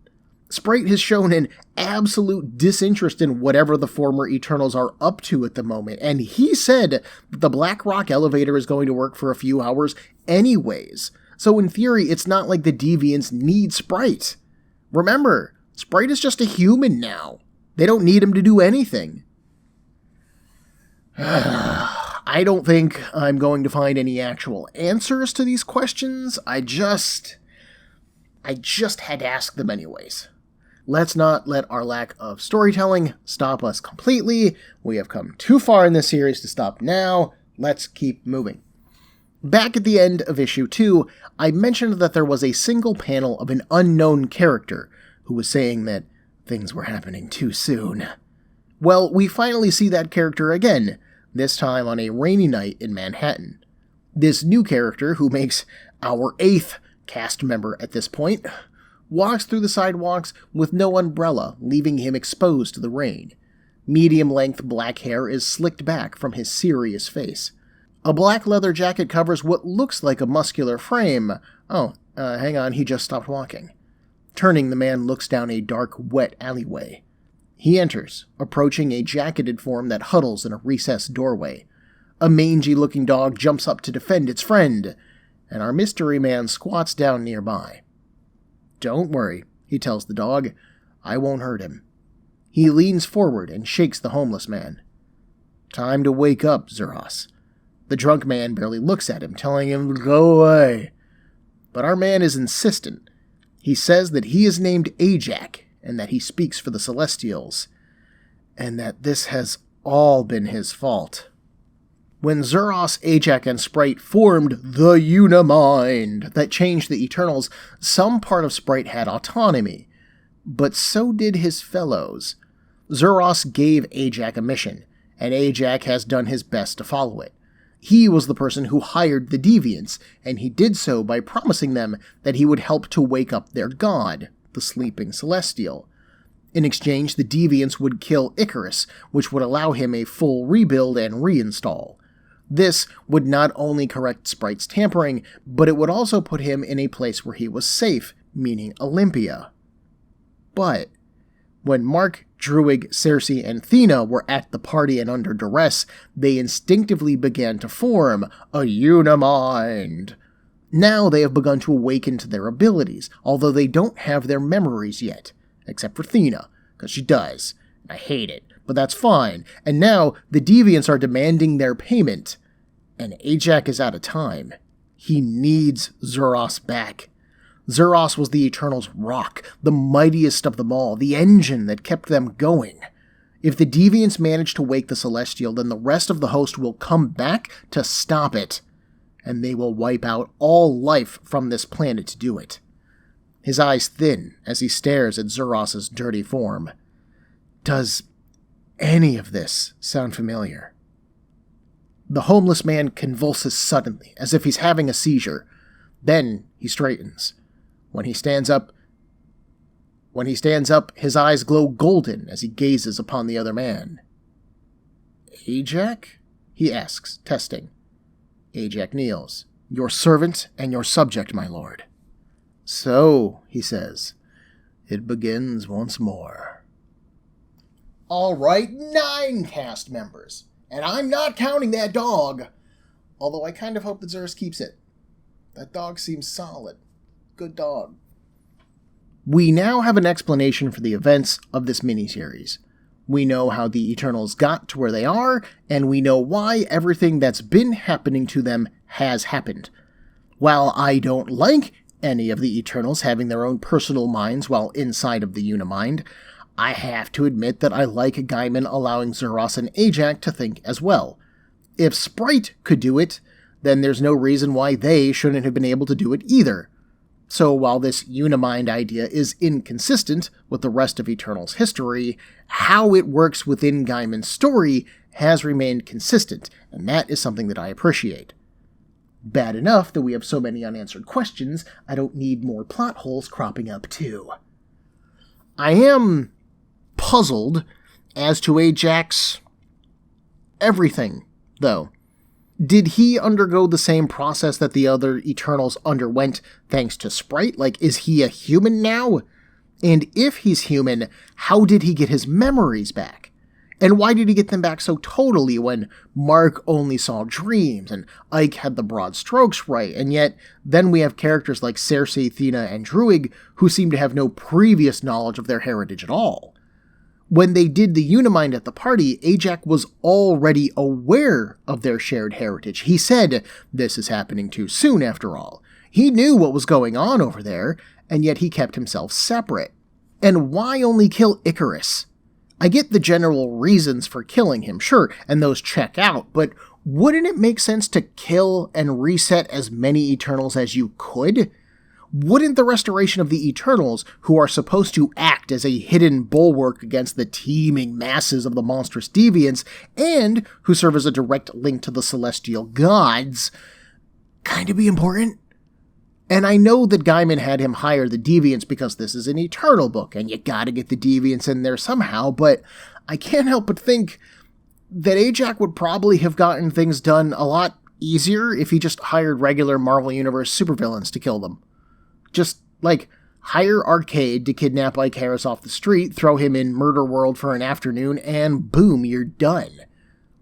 S1: Sprite has shown an absolute disinterest in whatever the former Eternals are up to at the moment, and he said that the Black Rock elevator is going to work for a few hours anyways. So in theory, it's not like the Deviants need Sprite. Remember, Sprite is just a human now. They don't need him to do anything. I don't think I'm going to find any actual answers to these questions. I just had to ask them anyways. Let's not let our lack of storytelling stop us completely. We have come too far in this series to stop now. Let's keep moving. Back at the end of issue 2, I mentioned that there was a single panel of an unknown character who was saying that things were happening too soon. Well, we finally see that character again, this time on a rainy night in Manhattan. This new character, who makes our 8th cast member at this point, walks through the sidewalks with no umbrella, leaving him exposed to the rain. Medium-length black hair is slicked back from his serious face. A black leather jacket covers what looks like a muscular frame. Hang on, he just stopped walking. Turning, the man looks down a dark, wet alleyway. He enters, approaching a jacketed form that huddles in a recessed doorway. A mangy-looking dog jumps up to defend its friend, and our mystery man squats down nearby. "Don't worry," he tells the dog. "I won't hurt him." He leans forward and shakes the homeless man. "Time to wake up, Zuras." The drunk man barely looks at him, telling him to go away. But our man is insistent. He says that he is named Ajax, and that he speaks for the Celestials, and that this has all been his fault. When Zuras, Ajax, and Sprite formed the Unimind that changed the Eternals, some part of Sprite had autonomy, but so did his fellows. Zuras gave Ajax a mission, and Ajax has done his best to follow it. He was the person who hired the Deviants, and he did so by promising them that he would help to wake up their god, the Sleeping Celestial. In exchange, the Deviants would kill Icarus, which would allow him a full rebuild and reinstall. This would not only correct Sprite's tampering, but it would also put him in a place where he was safe, meaning Olympia. But when Mark, Druig, Cersei, and Thena were at the party and under duress, they instinctively began to form a Unimind. Now they have begun to awaken to their abilities, although they don't have their memories yet. Except for Thena, because she does. I hate it, but that's fine. And now the Deviants are demanding their payment, and Ajax is out of time. He needs Zuras back. Zuros was the Eternals' rock, the mightiest of them all, the engine that kept them going. If the Deviants manage to wake the Celestial, then the rest of the host will come back to stop it, and they will wipe out all life from this planet to do it. His eyes thin as he stares at Zuros' dirty form. Does any of this sound familiar? The homeless man convulses suddenly, as if he's having a seizure. Then he straightens. When he stands up, his eyes glow golden as he gazes upon the other man. Ajax? He asks, testing. Ajax kneels. Your servant and your subject, my lord. So, he says, it begins once more. All right, 9 cast members. And I'm not counting that dog. Although I kind of hope that Zurus keeps it. That dog seems solid. Good dog. We now have an explanation for the events of this miniseries. We know how the Eternals got to where they are, and we know why everything that's been happening to them has happened. While I don't like any of the Eternals having their own personal minds while inside of the Unimind, I have to admit that I like Gaiman allowing Zuros and Ajax to think as well. If Sprite could do it, then there's no reason why they shouldn't have been able to do it either. So while this Unimind idea is inconsistent with the rest of Eternals' history, how it works within Gaiman's story has remained consistent, and that is something that I appreciate. Bad enough that we have so many unanswered questions, I don't need more plot holes cropping up too. I am puzzled as to Ajax's everything, though. Did he undergo the same process that the other Eternals underwent thanks to Sprite? Like, is he a human now? And if he's human, how did he get his memories back? And why did he get them back so totally when Mark only saw dreams and Ike had the broad strokes right, and yet then we have characters like Cersei, Thena, and Druig who seem to have no previous knowledge of their heritage at all? When they did the Unimind at the party, Ajax was already aware of their shared heritage. He said, this is happening too soon after all. He knew what was going on over there, and yet he kept himself separate. And why only kill Icarus? I get the general reasons for killing him, sure, and those check out, but wouldn't it make sense to kill and reset as many Eternals as you could? Wouldn't the restoration of the Eternals, who are supposed to act as a hidden bulwark against the teeming masses of the monstrous Deviants, and who serve as a direct link to the celestial gods, kind of be important? And I know that Gaiman had him hire the Deviants because this is an Eternal book, and you gotta get the Deviants in there somehow, but I can't help but think that Ajax would probably have gotten things done a lot easier if he just hired regular Marvel Universe supervillains to kill them. Just, like, hire Arcade to kidnap Icarus off the street, throw him in Murder World for an afternoon, and boom, you're done.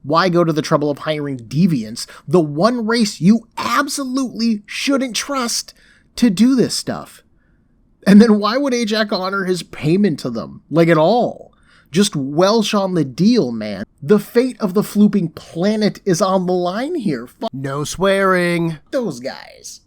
S1: Why go to the trouble of hiring Deviants, the one race you absolutely shouldn't trust, to do this stuff? And then why would Ajax honor his payment to them? Like, at all? Just welsh on the deal, man. The fate of the flooping planet is on the line here.
S2: No swearing.
S1: Those guys.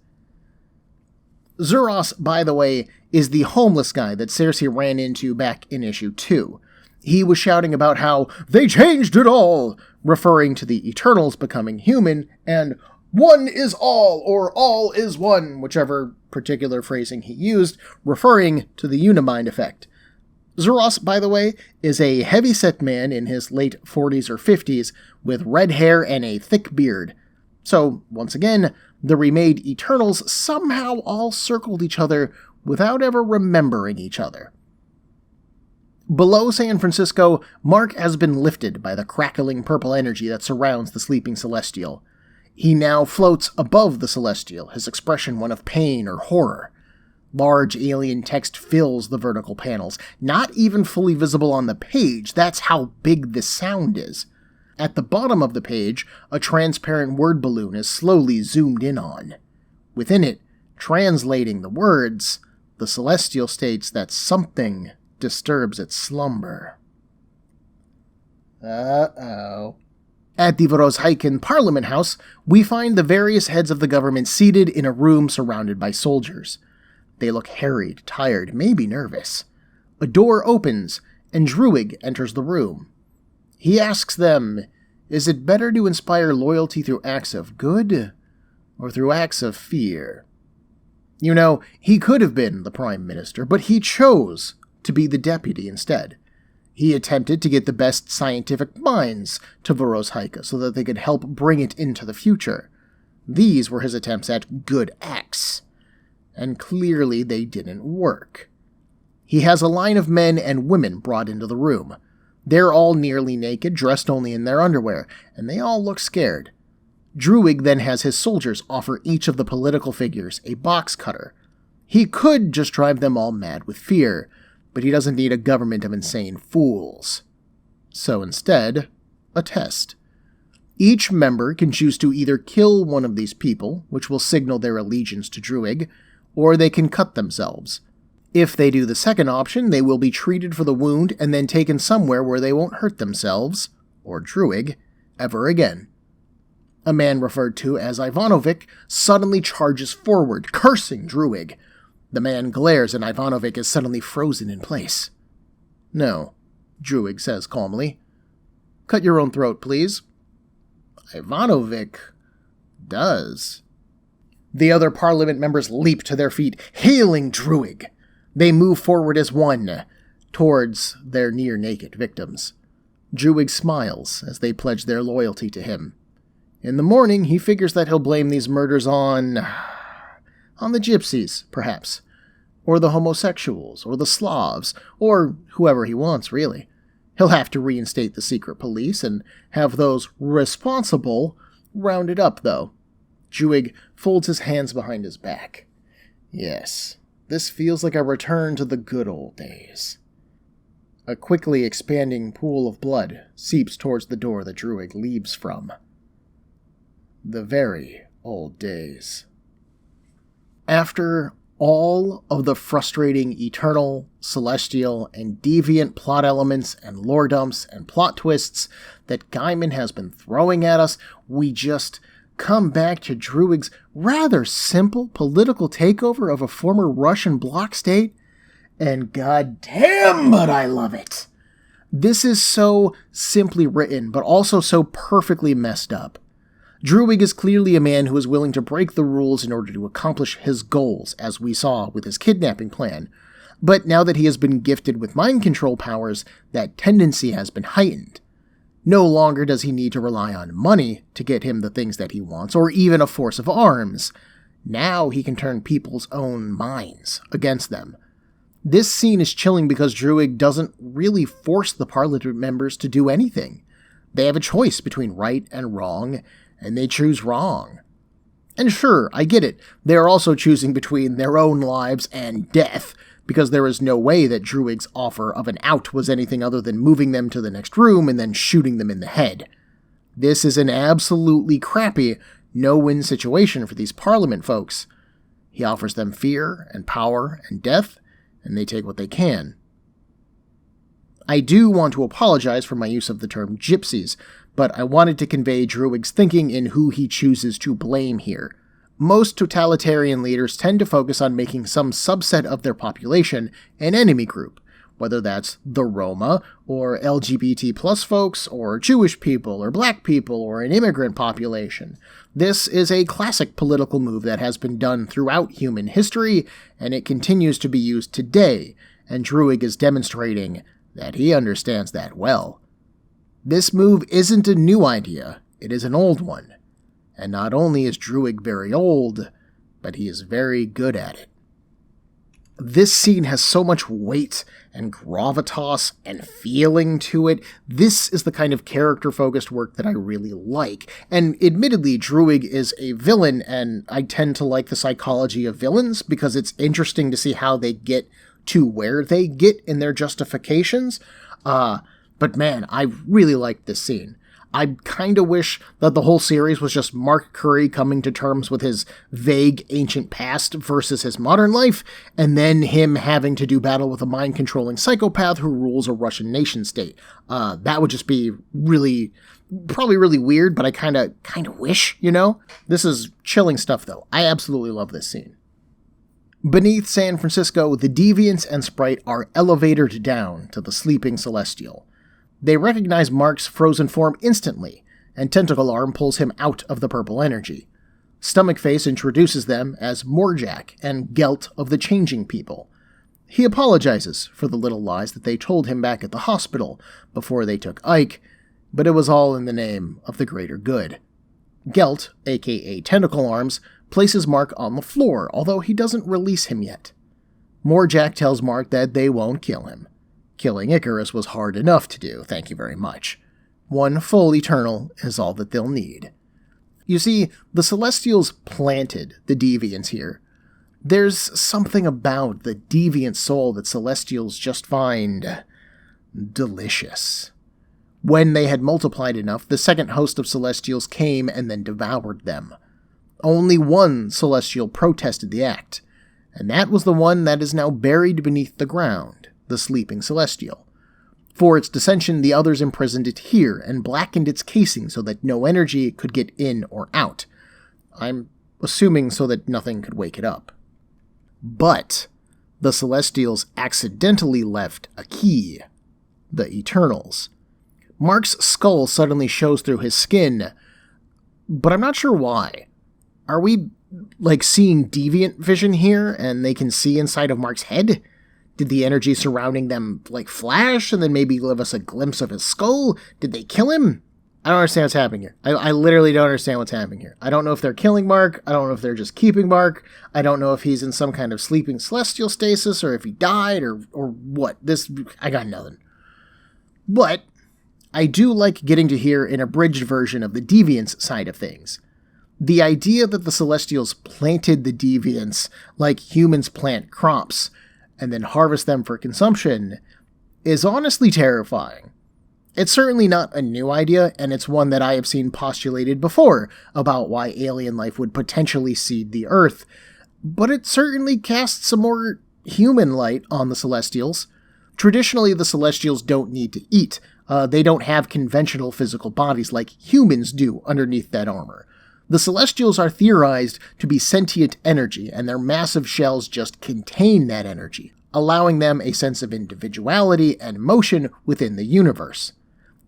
S1: Zuros, by the way, is the homeless guy that Cersei ran into back in issue 2. He was shouting about how they changed it all, referring to the Eternals becoming human, and one is all, or all is one, whichever particular phrasing he used, referring to the Unimind effect. Zuros, by the way, is a heavy-set man in his late 40s or 50s with red hair and a thick beard. So, once again, the remade Eternals somehow all circled each other without ever remembering each other. Below San Francisco, Mark has been lifted by the crackling purple energy that surrounds the sleeping Celestial. He now floats above the Celestial, his expression one of pain or horror. Large alien text fills the vertical panels, not even fully visible on the page, that's how big the sound is. At the bottom of the page, a transparent word balloon is slowly zoomed in on. Within it, translating the words, the Celestial states that something disturbs its slumber. Uh-oh. At the Vorozhaikin Parliament House, we find the various heads of the government seated in a room surrounded by soldiers. They look harried, tired, maybe nervous. A door opens, and Druig enters the room. He asks them, is it better to inspire loyalty through acts of good, or through acts of fear? You know, he could have been the Prime Minister, but he chose to be the deputy instead. He attempted to get the best scientific minds to Vorosheika so that they could help bring it into the future. These were his attempts at good acts. And clearly they didn't work. He has a line of men and women brought into the room. They're all nearly naked, dressed only in their underwear, and they all look scared. Druig then has his soldiers offer each of the political figures a box cutter. He could just drive them all mad with fear, but he doesn't need a government of insane fools. So instead, a test. Each member can choose to either kill one of these people, which will signal their allegiance to Druig, or they can cut themselves. If they do the second option, they will be treated for the wound and then taken somewhere where they won't hurt themselves, or Druig, ever again. A man referred to as Ivanovic suddenly charges forward, cursing Druig. The man glares and Ivanovic is suddenly frozen in place. No, Druig says calmly. Cut your own throat, please. Ivanovic does. The other Parliament members leap to their feet, hailing Druig. They move forward as one, towards their near-naked victims. Druig smiles as they pledge their loyalty to him. In the morning, he figures that he'll blame these murders on the gypsies, perhaps, or the homosexuals, or the Slavs, or whoever he wants, really. He'll have to reinstate the secret police and have those responsible rounded up, though. Druig folds his hands behind his back. Yes, this feels like a return to the good old days. A quickly expanding pool of blood seeps towards the door that Druig leaves from. The very old days. After all of the frustrating eternal, celestial, and deviant plot elements and lore dumps and plot twists that Gaiman has been throwing at us, we just come back to Druig's rather simple political takeover of a former Russian bloc state, and goddamn, but I love it! This is so simply written, but also so perfectly messed up. Druig is clearly a man who is willing to break the rules in order to accomplish his goals, as we saw with his kidnapping plan. But now that he has been gifted with mind control powers, that tendency has been heightened. No longer does he need to rely on money to get him the things that he wants, or even a force of arms. Now he can turn people's own minds against them. This scene is chilling because Druig doesn't really force the Parliament members to do anything. They have a choice between right and wrong, and they choose wrong. And sure, I get it, they are also choosing between their own lives and death, because there is no way that Druig's offer of an out was anything other than moving them to the next room and then shooting them in the head. This is an absolutely crappy, no-win situation for these Parliament folks. He offers them fear and power and death, and they take what they can. I do want to apologize for my use of the term gypsies, but I wanted to convey Druig's thinking in who he chooses to blame here. Most totalitarian leaders tend to focus on making some subset of their population an enemy group, whether that's the Roma, or LGBT plus folks, or Jewish people, or black people, or an immigrant population. This is a classic political move that has been done throughout human history, and it continues to be used today, and Druig is demonstrating that he understands that well. This move isn't a new idea, it is an old one. And not only is Druig very old, but he is very good at it. This scene has so much weight and gravitas and feeling to it. This is the kind of character-focused work that I really like. And admittedly, Druig is a villain, and I tend to like the psychology of villains because it's interesting to see how they get to where they get in their justifications. But man, I really like this scene. I kind of wish that the whole series was just Mark Curry coming to terms with his vague ancient past versus his modern life, and then him having to do battle with a mind-controlling psychopath who rules a Russian nation-state. That would just be probably really weird, but I kind of wish, you know? This is chilling stuff, though. I absolutely love this scene. Beneath San Francisco, the Deviants and Sprite are elevated down to the sleeping Celestial. They recognize Mark's frozen form instantly, and Tentacle Arm pulls him out of the purple energy. Stomachface introduces them as Morjack and Gelt of the Changing People. He apologizes for the little lies that they told him back at the hospital before they took Ike, but it was all in the name of the greater good. Gelt, aka Tentacle Arms, places Mark on the floor, although he doesn't release him yet. Morjack tells Mark that they won't kill him. Killing Icarus was hard enough to do, thank you very much. One full Eternal is all that they'll need. You see, the Celestials planted the Deviants here. There's something about the deviant soul that Celestials just find delicious. When they had multiplied enough, the second host of Celestials came and then devoured them. Only one Celestial protested the act, and that was the one that is now buried beneath the ground, the sleeping Celestial. For its dissension, the others imprisoned it here and blackened its casing so that no energy could get in or out. I'm assuming so that nothing could wake it up. But the Celestials accidentally left a key. The Eternals. Mark's skull suddenly shows through his skin, but I'm not sure why. Are we, seeing deviant vision here, and they can see inside of Mark's head? Did the energy surrounding them, flash, and then maybe give us a glimpse of his skull? Did they kill him? I don't understand what's happening here. I literally don't understand what's happening here. I don't know if they're killing Mark. I don't know if they're just keeping Mark. I don't know if he's in some kind of sleeping celestial stasis, or if he died, or what. I got nothing. But I do like getting to hear an abridged version of the Deviants side of things. The idea that the Celestials planted the Deviants like humans plant crops, and then harvest them for consumption, is honestly terrifying. It's certainly not a new idea, and it's one that I have seen postulated before about why alien life would potentially seed the Earth, but it certainly casts a more human light on the Celestials. Traditionally, the Celestials don't need to eat. They don't have conventional physical bodies like humans do underneath that armor. The Celestials are theorized to be sentient energy, and their massive shells just contain that energy, allowing them a sense of individuality and motion within the universe.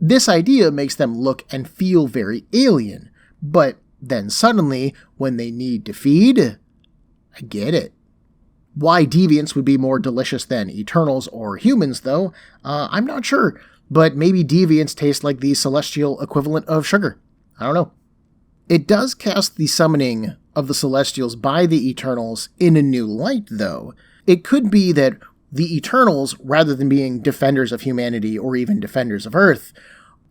S1: This idea makes them look and feel very alien, but then suddenly, when they need to feed, I get it. Why Deviants would be more delicious than Eternals or humans, though, I'm not sure, but maybe Deviants taste like the celestial equivalent of sugar. I don't know. It does cast the summoning of the Celestials by the Eternals in a new light, though. It could be that the Eternals, rather than being defenders of humanity or even defenders of Earth,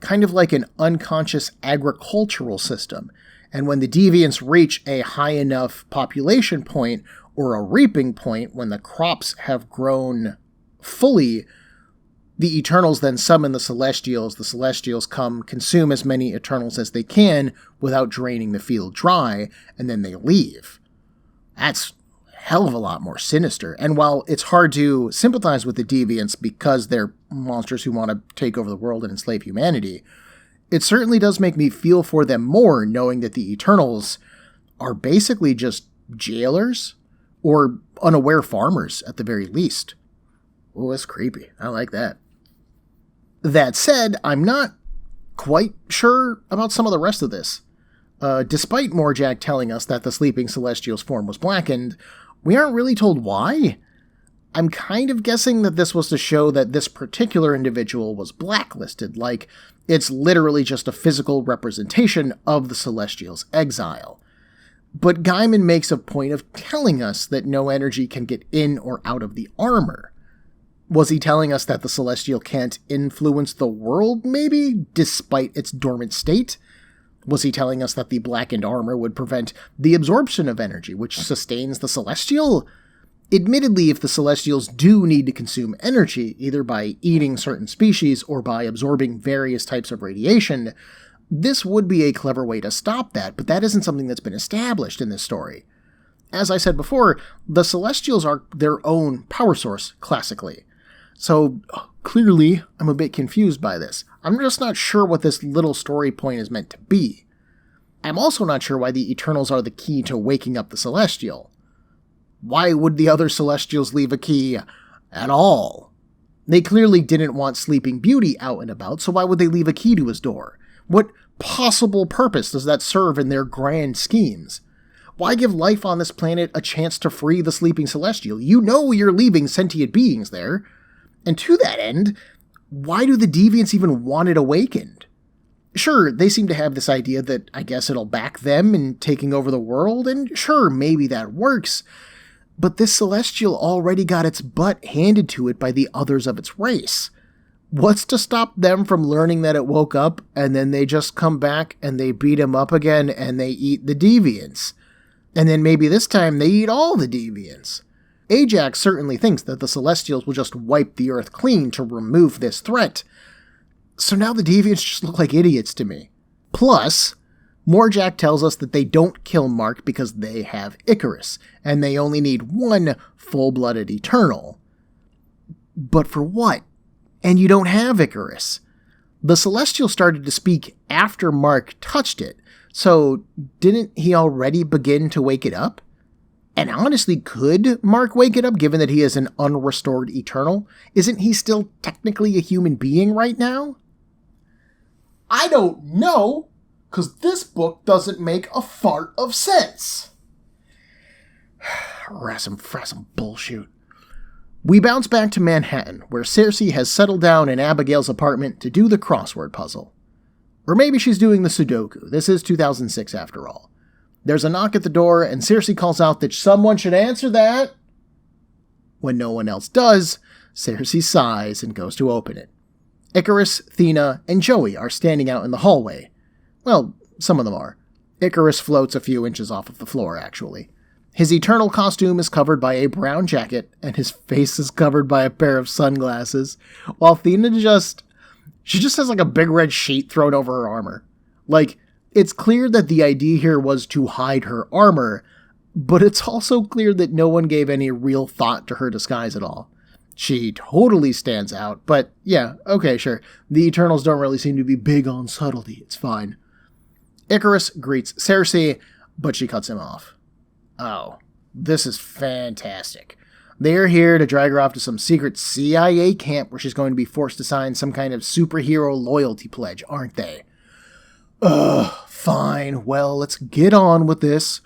S1: kind of like an unconscious agricultural system, and when the Deviants reach a high enough population point or a reaping point when the crops have grown fully, the Eternals then summon the Celestials come, consume as many Eternals as they can without draining the field dry, and then they leave. That's a hell of a lot more sinister, and while it's hard to sympathize with the Deviants because they're monsters who want to take over the world and enslave humanity, it certainly does make me feel for them more knowing that the Eternals are basically just jailers, or unaware farmers at the very least. Oh, that's creepy. I like that. That said, I'm not quite sure about some of the rest of this. Despite Morjack telling us that the sleeping Celestial's form was blackened, we aren't really told why. I'm kind of guessing that this was to show that this particular individual was blacklisted, like it's literally just a physical representation of the Celestial's exile. But Gaiman makes a point of telling us that no energy can get in or out of the armor. Was he telling us that the Celestial can't influence the world, maybe, despite its dormant state? Was he telling us that the blackened armor would prevent the absorption of energy, which sustains the Celestial? Admittedly, if the Celestials do need to consume energy, either by eating certain species or by absorbing various types of radiation, this would be a clever way to stop that, but that isn't something that's been established in this story. As I said before, the Celestials are their own power source, classically. So, clearly, I'm a bit confused by this. I'm just not sure what this little story point is meant to be. I'm also not sure why the Eternals are the key to waking up the Celestial. Why would the other Celestials leave a key at all? They clearly didn't want Sleeping Beauty out and about, so why would they leave a key to his door? What possible purpose does that serve in their grand schemes? Why give life on this planet a chance to free the sleeping Celestial? You know you're leaving sentient beings there. And to that end, why do the Deviants even want it awakened? Sure, they seem to have this idea that I guess it'll back them in taking over the world, and sure, maybe that works. But this Celestial already got its butt handed to it by the others of its race. What's to stop them from learning that it woke up, and then they just come back and they beat him up again and they eat the Deviants? And then maybe this time they eat all the Deviants. Ajax certainly thinks that the Celestials will just wipe the Earth clean to remove this threat. So now the Deviants just look like idiots to me. Plus, Morjack tells us that they don't kill Mark because they have Icarus, and they only need one full-blooded Eternal. But for what? And you don't have Icarus. The Celestial started to speak after Mark touched it, so didn't he already begin to wake it up? And honestly, could Mark wake it up given that he is an unrestored Eternal? Isn't he still technically a human being right now? I don't know, because this book doesn't make a fart of sense. Rasum bullshit. We bounce back to Manhattan, where Cersei has settled down in Abigail's apartment to do the crossword puzzle. Or maybe she's doing the Sudoku. This is 2006 after all. There's a knock at the door, and Cersei calls out that someone should answer that. When no one else does, Cersei sighs and goes to open it. Icarus, Thena, and Joey are standing out in the hallway. Well, some of them are. Icarus floats a few inches off of the floor, actually. His Eternal costume is covered by a brown jacket, and his face is covered by a pair of sunglasses, while Thena just has like a big red sheet thrown over her armor. Like, it's clear that the idea here was to hide her armor, but it's also clear that no one gave any real thought to her disguise at all. She totally stands out, but yeah, okay, sure. The Eternals don't really seem to be big on subtlety. It's fine. Icarus greets Cersei, but she cuts him off. Oh, this is fantastic. They're here to drag her off to some secret CIA camp where she's going to be forced to sign some kind of superhero loyalty pledge, aren't they? Fine. Well, let's get on with this.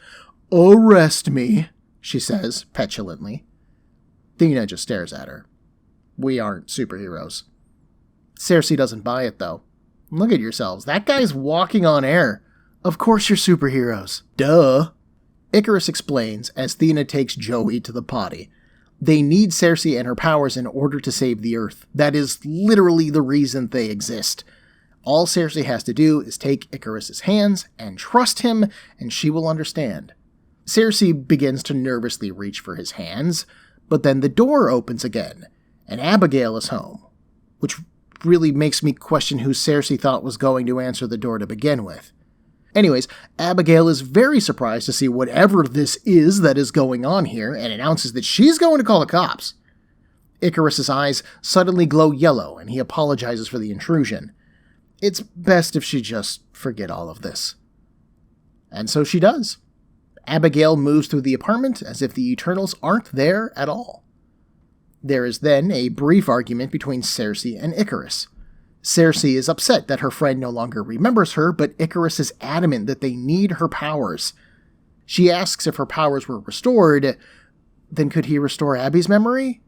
S1: Arrest me, she says petulantly. Thena just stares at her. We aren't superheroes. Cersei doesn't buy it, though. Look at yourselves. That guy's walking on air. Of course you're superheroes. Duh. Icarus explains as Thena takes Joey to the potty. They need Cersei and her powers in order to save the Earth. That is literally the reason they exist. All Cersei has to do is take Icarus's hands and trust him, and she will understand. Cersei begins to nervously reach for his hands, but then the door opens again, and Abigail is home, which really makes me question who Cersei thought was going to answer the door to begin with. Anyways, Abigail is very surprised to see whatever this is that is going on here and announces that she's going to call the cops. Icarus's eyes suddenly glow yellow and he apologizes for the intrusion. It's best if she just forget all of this. And so she does. Abigail moves through the apartment as if the Eternals aren't there at all. There is then a brief argument between Cersei and Icarus. Cersei is upset that her friend no longer remembers her, but Icarus is adamant that they need her powers. She asks if her powers were restored, then could he restore Abby's memory?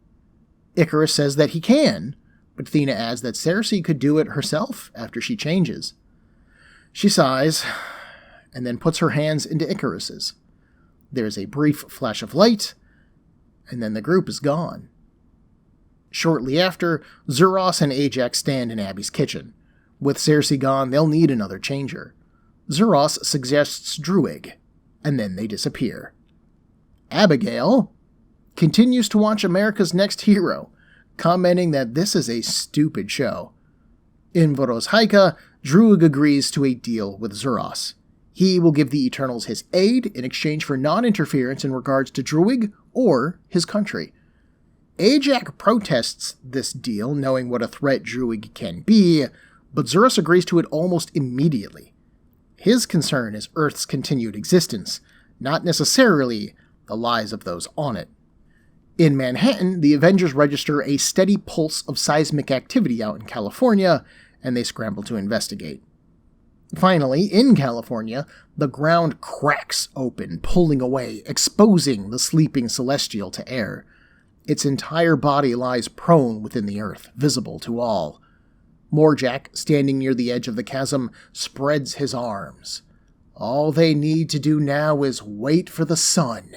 S1: Icarus says that he can, but Thena adds that Cersei could do it herself after she changes. She sighs, and then puts her hands into Icarus's. There's a brief flash of light, and then the group is gone. Shortly after, Zuros and Ajax stand in Abby's kitchen. With Cersei gone, they'll need another changer. Zuros suggests Druig, and then they disappear. Abigail continues to watch America's Next Hero, commenting that this is a stupid show. In Voroshaica, Druig agrees to a deal with Zuros. He will give the Eternals his aid in exchange for non-interference in regards to Druig or his country. Ajax protests this deal, knowing what a threat Druig can be, but Zuros agrees to it almost immediately. His concern is Earth's continued existence, not necessarily the lives of those on it. In Manhattan, the Avengers register a steady pulse of seismic activity out in California, and they scramble to investigate. Finally, in California, the ground cracks open, pulling away, exposing the sleeping Celestial to air. Its entire body lies prone within the earth, visible to all. Morjack, standing near the edge of the chasm, spreads his arms. All they need to do now is wait for the sun,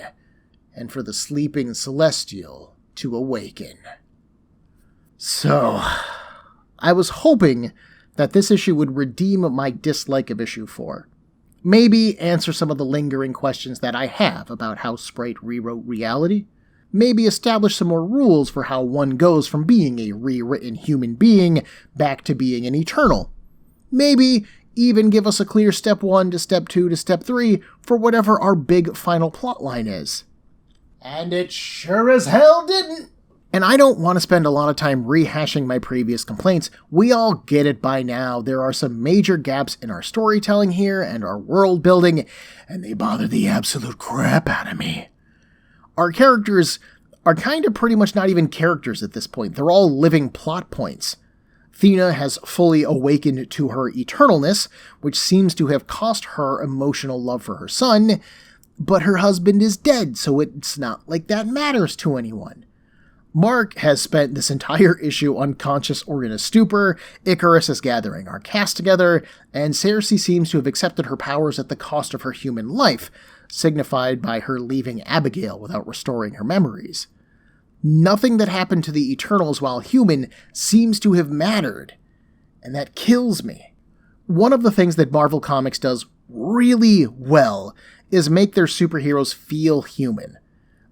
S1: and for the sleeping Celestial to awaken. So, I was hoping that this issue would redeem my dislike of issue 4. Maybe answer some of the lingering questions that I have about how Sprite rewrote reality. Maybe establish some more rules for how one goes from being a rewritten human being back to being an Eternal. Maybe even give us a clear step 1 to step 2 to step 3 for whatever our big final plotline is. And it sure as hell didn't! And I don't want to spend a lot of time rehashing my previous complaints. We all get it by now. There are some major gaps in our storytelling here and our world building, and they bother the absolute crap out of me. Our characters are kind of pretty much not even characters at this point. They're all living plot points. Thena has fully awakened to her eternalness, which seems to have cost her emotional love for her son, but her husband is dead, so it's not like that matters to anyone. Mark has spent this entire issue unconscious or in a stupor, Icarus is gathering our cast together, and Cersei seems to have accepted her powers at the cost of her human life, signified by her leaving Abigail without restoring her memories. Nothing that happened to the Eternals while human seems to have mattered, and that kills me. One of the things that Marvel Comics does really well is make their superheroes feel human.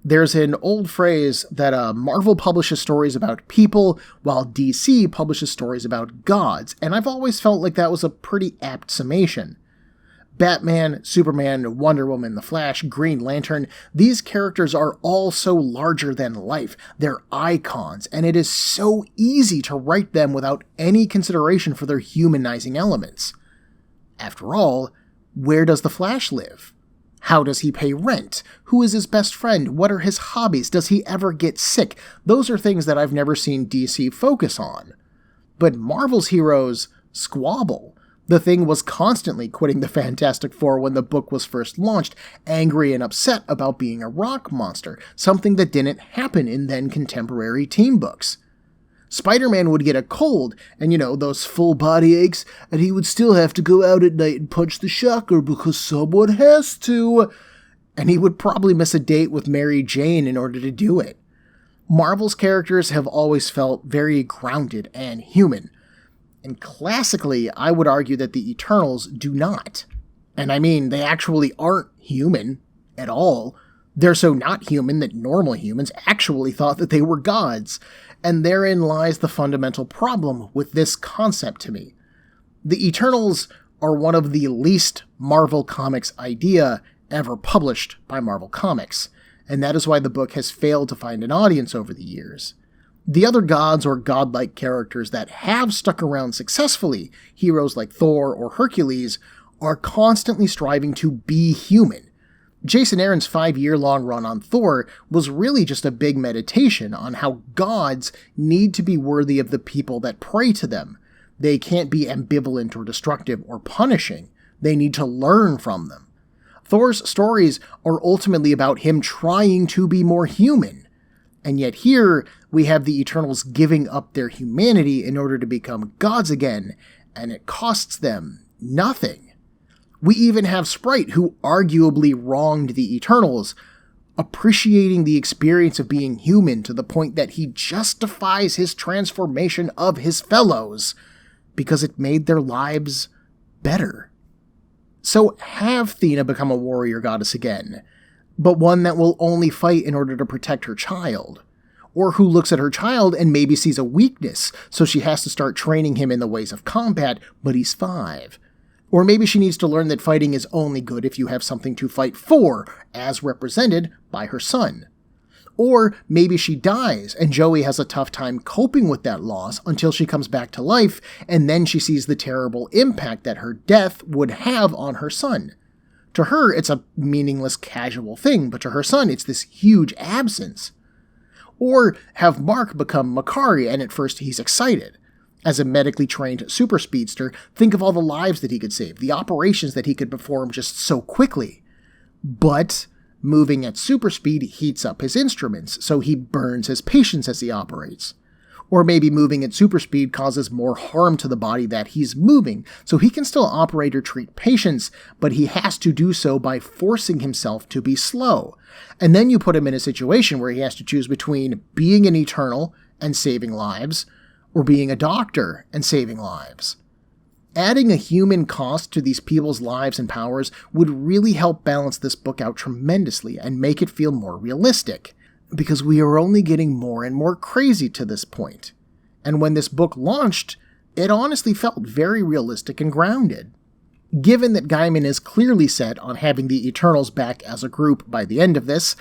S1: There's an old phrase that Marvel publishes stories about people, while DC publishes stories about gods, and I've always felt like that was a pretty apt summation. Batman, Superman, Wonder Woman, The Flash, Green Lantern, these characters are all so larger than life. They're icons, and it is so easy to write them without any consideration for their humanizing elements. After all, where does The Flash live? How does he pay rent? Who is his best friend? What are his hobbies? Does he ever get sick? Those are things that I've never seen DC focus on. But Marvel's heroes squabble. The Thing was constantly quitting the Fantastic Four when the book was first launched, angry and upset about being a rock monster, something that didn't happen in then contemporary teen books. Spider-Man would get a cold, and those full body aches, and he would still have to go out at night and punch the shocker because someone has to. And he would probably miss a date with Mary Jane in order to do it. Marvel's characters have always felt very grounded and human. And classically, I would argue that the Eternals do not. And I mean, they actually aren't human at all. They're so not human that normal humans actually thought that they were gods. And therein lies the fundamental problem with this concept to me. The Eternals are one of the least Marvel Comics idea ever published by Marvel Comics, and that is why the book has failed to find an audience over the years. The other gods or godlike characters that have stuck around successfully, heroes like Thor or Hercules, are constantly striving to be human. Jason Aaron's 5-year-long run on Thor was really just a big meditation on how gods need to be worthy of the people that pray to them. They can't be ambivalent or destructive or punishing. They need to learn from them. Thor's stories are ultimately about him trying to be more human. And yet here, we have the Eternals giving up their humanity in order to become gods again, and it costs them nothing. We even have Sprite, who arguably wronged the Eternals, appreciating the experience of being human to the point that he justifies his transformation of his fellows because it made their lives better. So have Thena become a warrior goddess again, but one that will only fight in order to protect her child. Or who looks at her child and maybe sees a weakness, so she has to start training him in the ways of combat, but he's 5. Or maybe she needs to learn that fighting is only good if you have something to fight for, as represented by her son. Or maybe she dies, and Joey has a tough time coping with that loss until she comes back to life, and then she sees the terrible impact that her death would have on her son. To her, it's a meaningless casual thing, but to her son, it's this huge absence. Or have Mark become Makari, and at first he's excited. As a medically trained super speedster, think of all the lives that he could save, the operations that he could perform just so quickly. But moving at super speed heats up his instruments, so he burns his patients as he operates. Or maybe moving at super speed causes more harm to the body that he's moving, so he can still operate or treat patients, but he has to do so by forcing himself to be slow. And then you put him in a situation where he has to choose between being an Eternal and saving lives, or being a doctor and saving lives. Adding a human cost to these people's lives and powers would really help balance this book out tremendously and make it feel more realistic, because we are only getting more and more crazy to this point. And when this book launched, it honestly felt very realistic and grounded. Given that Gaiman is clearly set on having the Eternals back as a group by the end of this,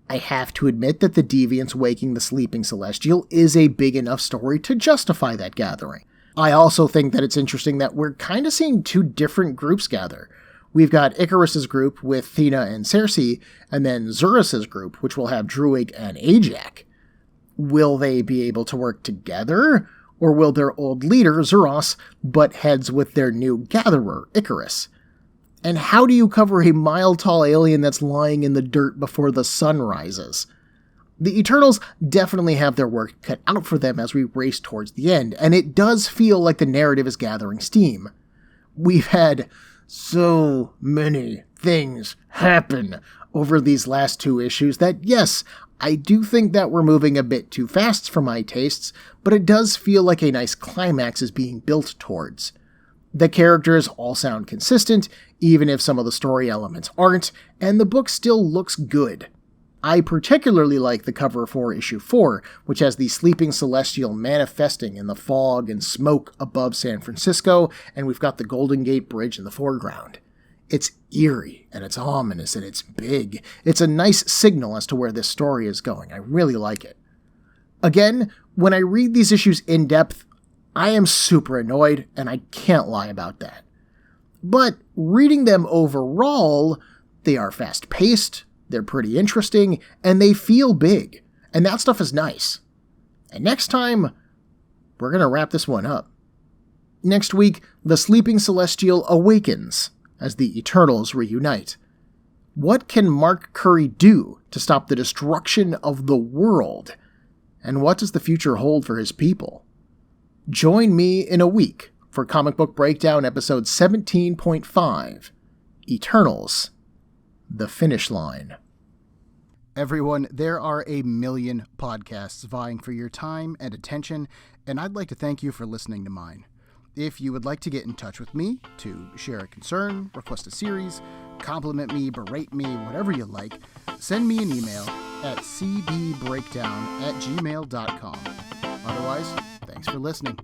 S1: I have to admit that the Deviants waking the sleeping Celestial is a big enough story to justify that gathering. I also think that it's interesting that we're kind of seeing two different groups gather. We've got Icarus's group with Thena and Cersei, and then Zuras's group, which will have Druig and Ajax. Will they be able to work together, or will their old leader, Zuras, butt heads with their new gatherer, Icarus? And how do you cover a mile-tall alien that's lying in the dirt before the sun rises? The Eternals definitely have their work cut out for them as we race towards the end, and it does feel like the narrative is gathering steam. We've had so many things happen over these last two issues that, yes, I do think that we're moving a bit too fast for my tastes, but it does feel like a nice climax is being built towards. The characters all sound consistent, even if some of the story elements aren't, and the book still looks good. I particularly like the cover for issue 4, which has the sleeping Celestial manifesting in the fog and smoke above San Francisco, and we've got the Golden Gate Bridge in the foreground. It's eerie, and it's ominous, and it's big. It's a nice signal as to where this story is going. I really like it. Again, when I read these issues in depth, I am super annoyed, and I can't lie about that. But reading them overall, they are fast-paced, they're pretty interesting, and they feel big, and that stuff is nice. And next time, we're going to wrap this one up. Next week, the sleeping Celestial awakens as the Eternals reunite. What can Mark Curry do to stop the destruction of the world? And what does the future hold for his people? Join me in a week for Comic Book Breakdown episode 17.5, Eternals, The Finish Line.
S2: Everyone, there are a million podcasts vying for your time and attention, and I'd like to thank you for listening to mine. If you would like to get in touch with me to share a concern, request a series, compliment me, berate me, whatever you like, send me an email at cbbreakdown@gmail.com. Otherwise, thanks for listening.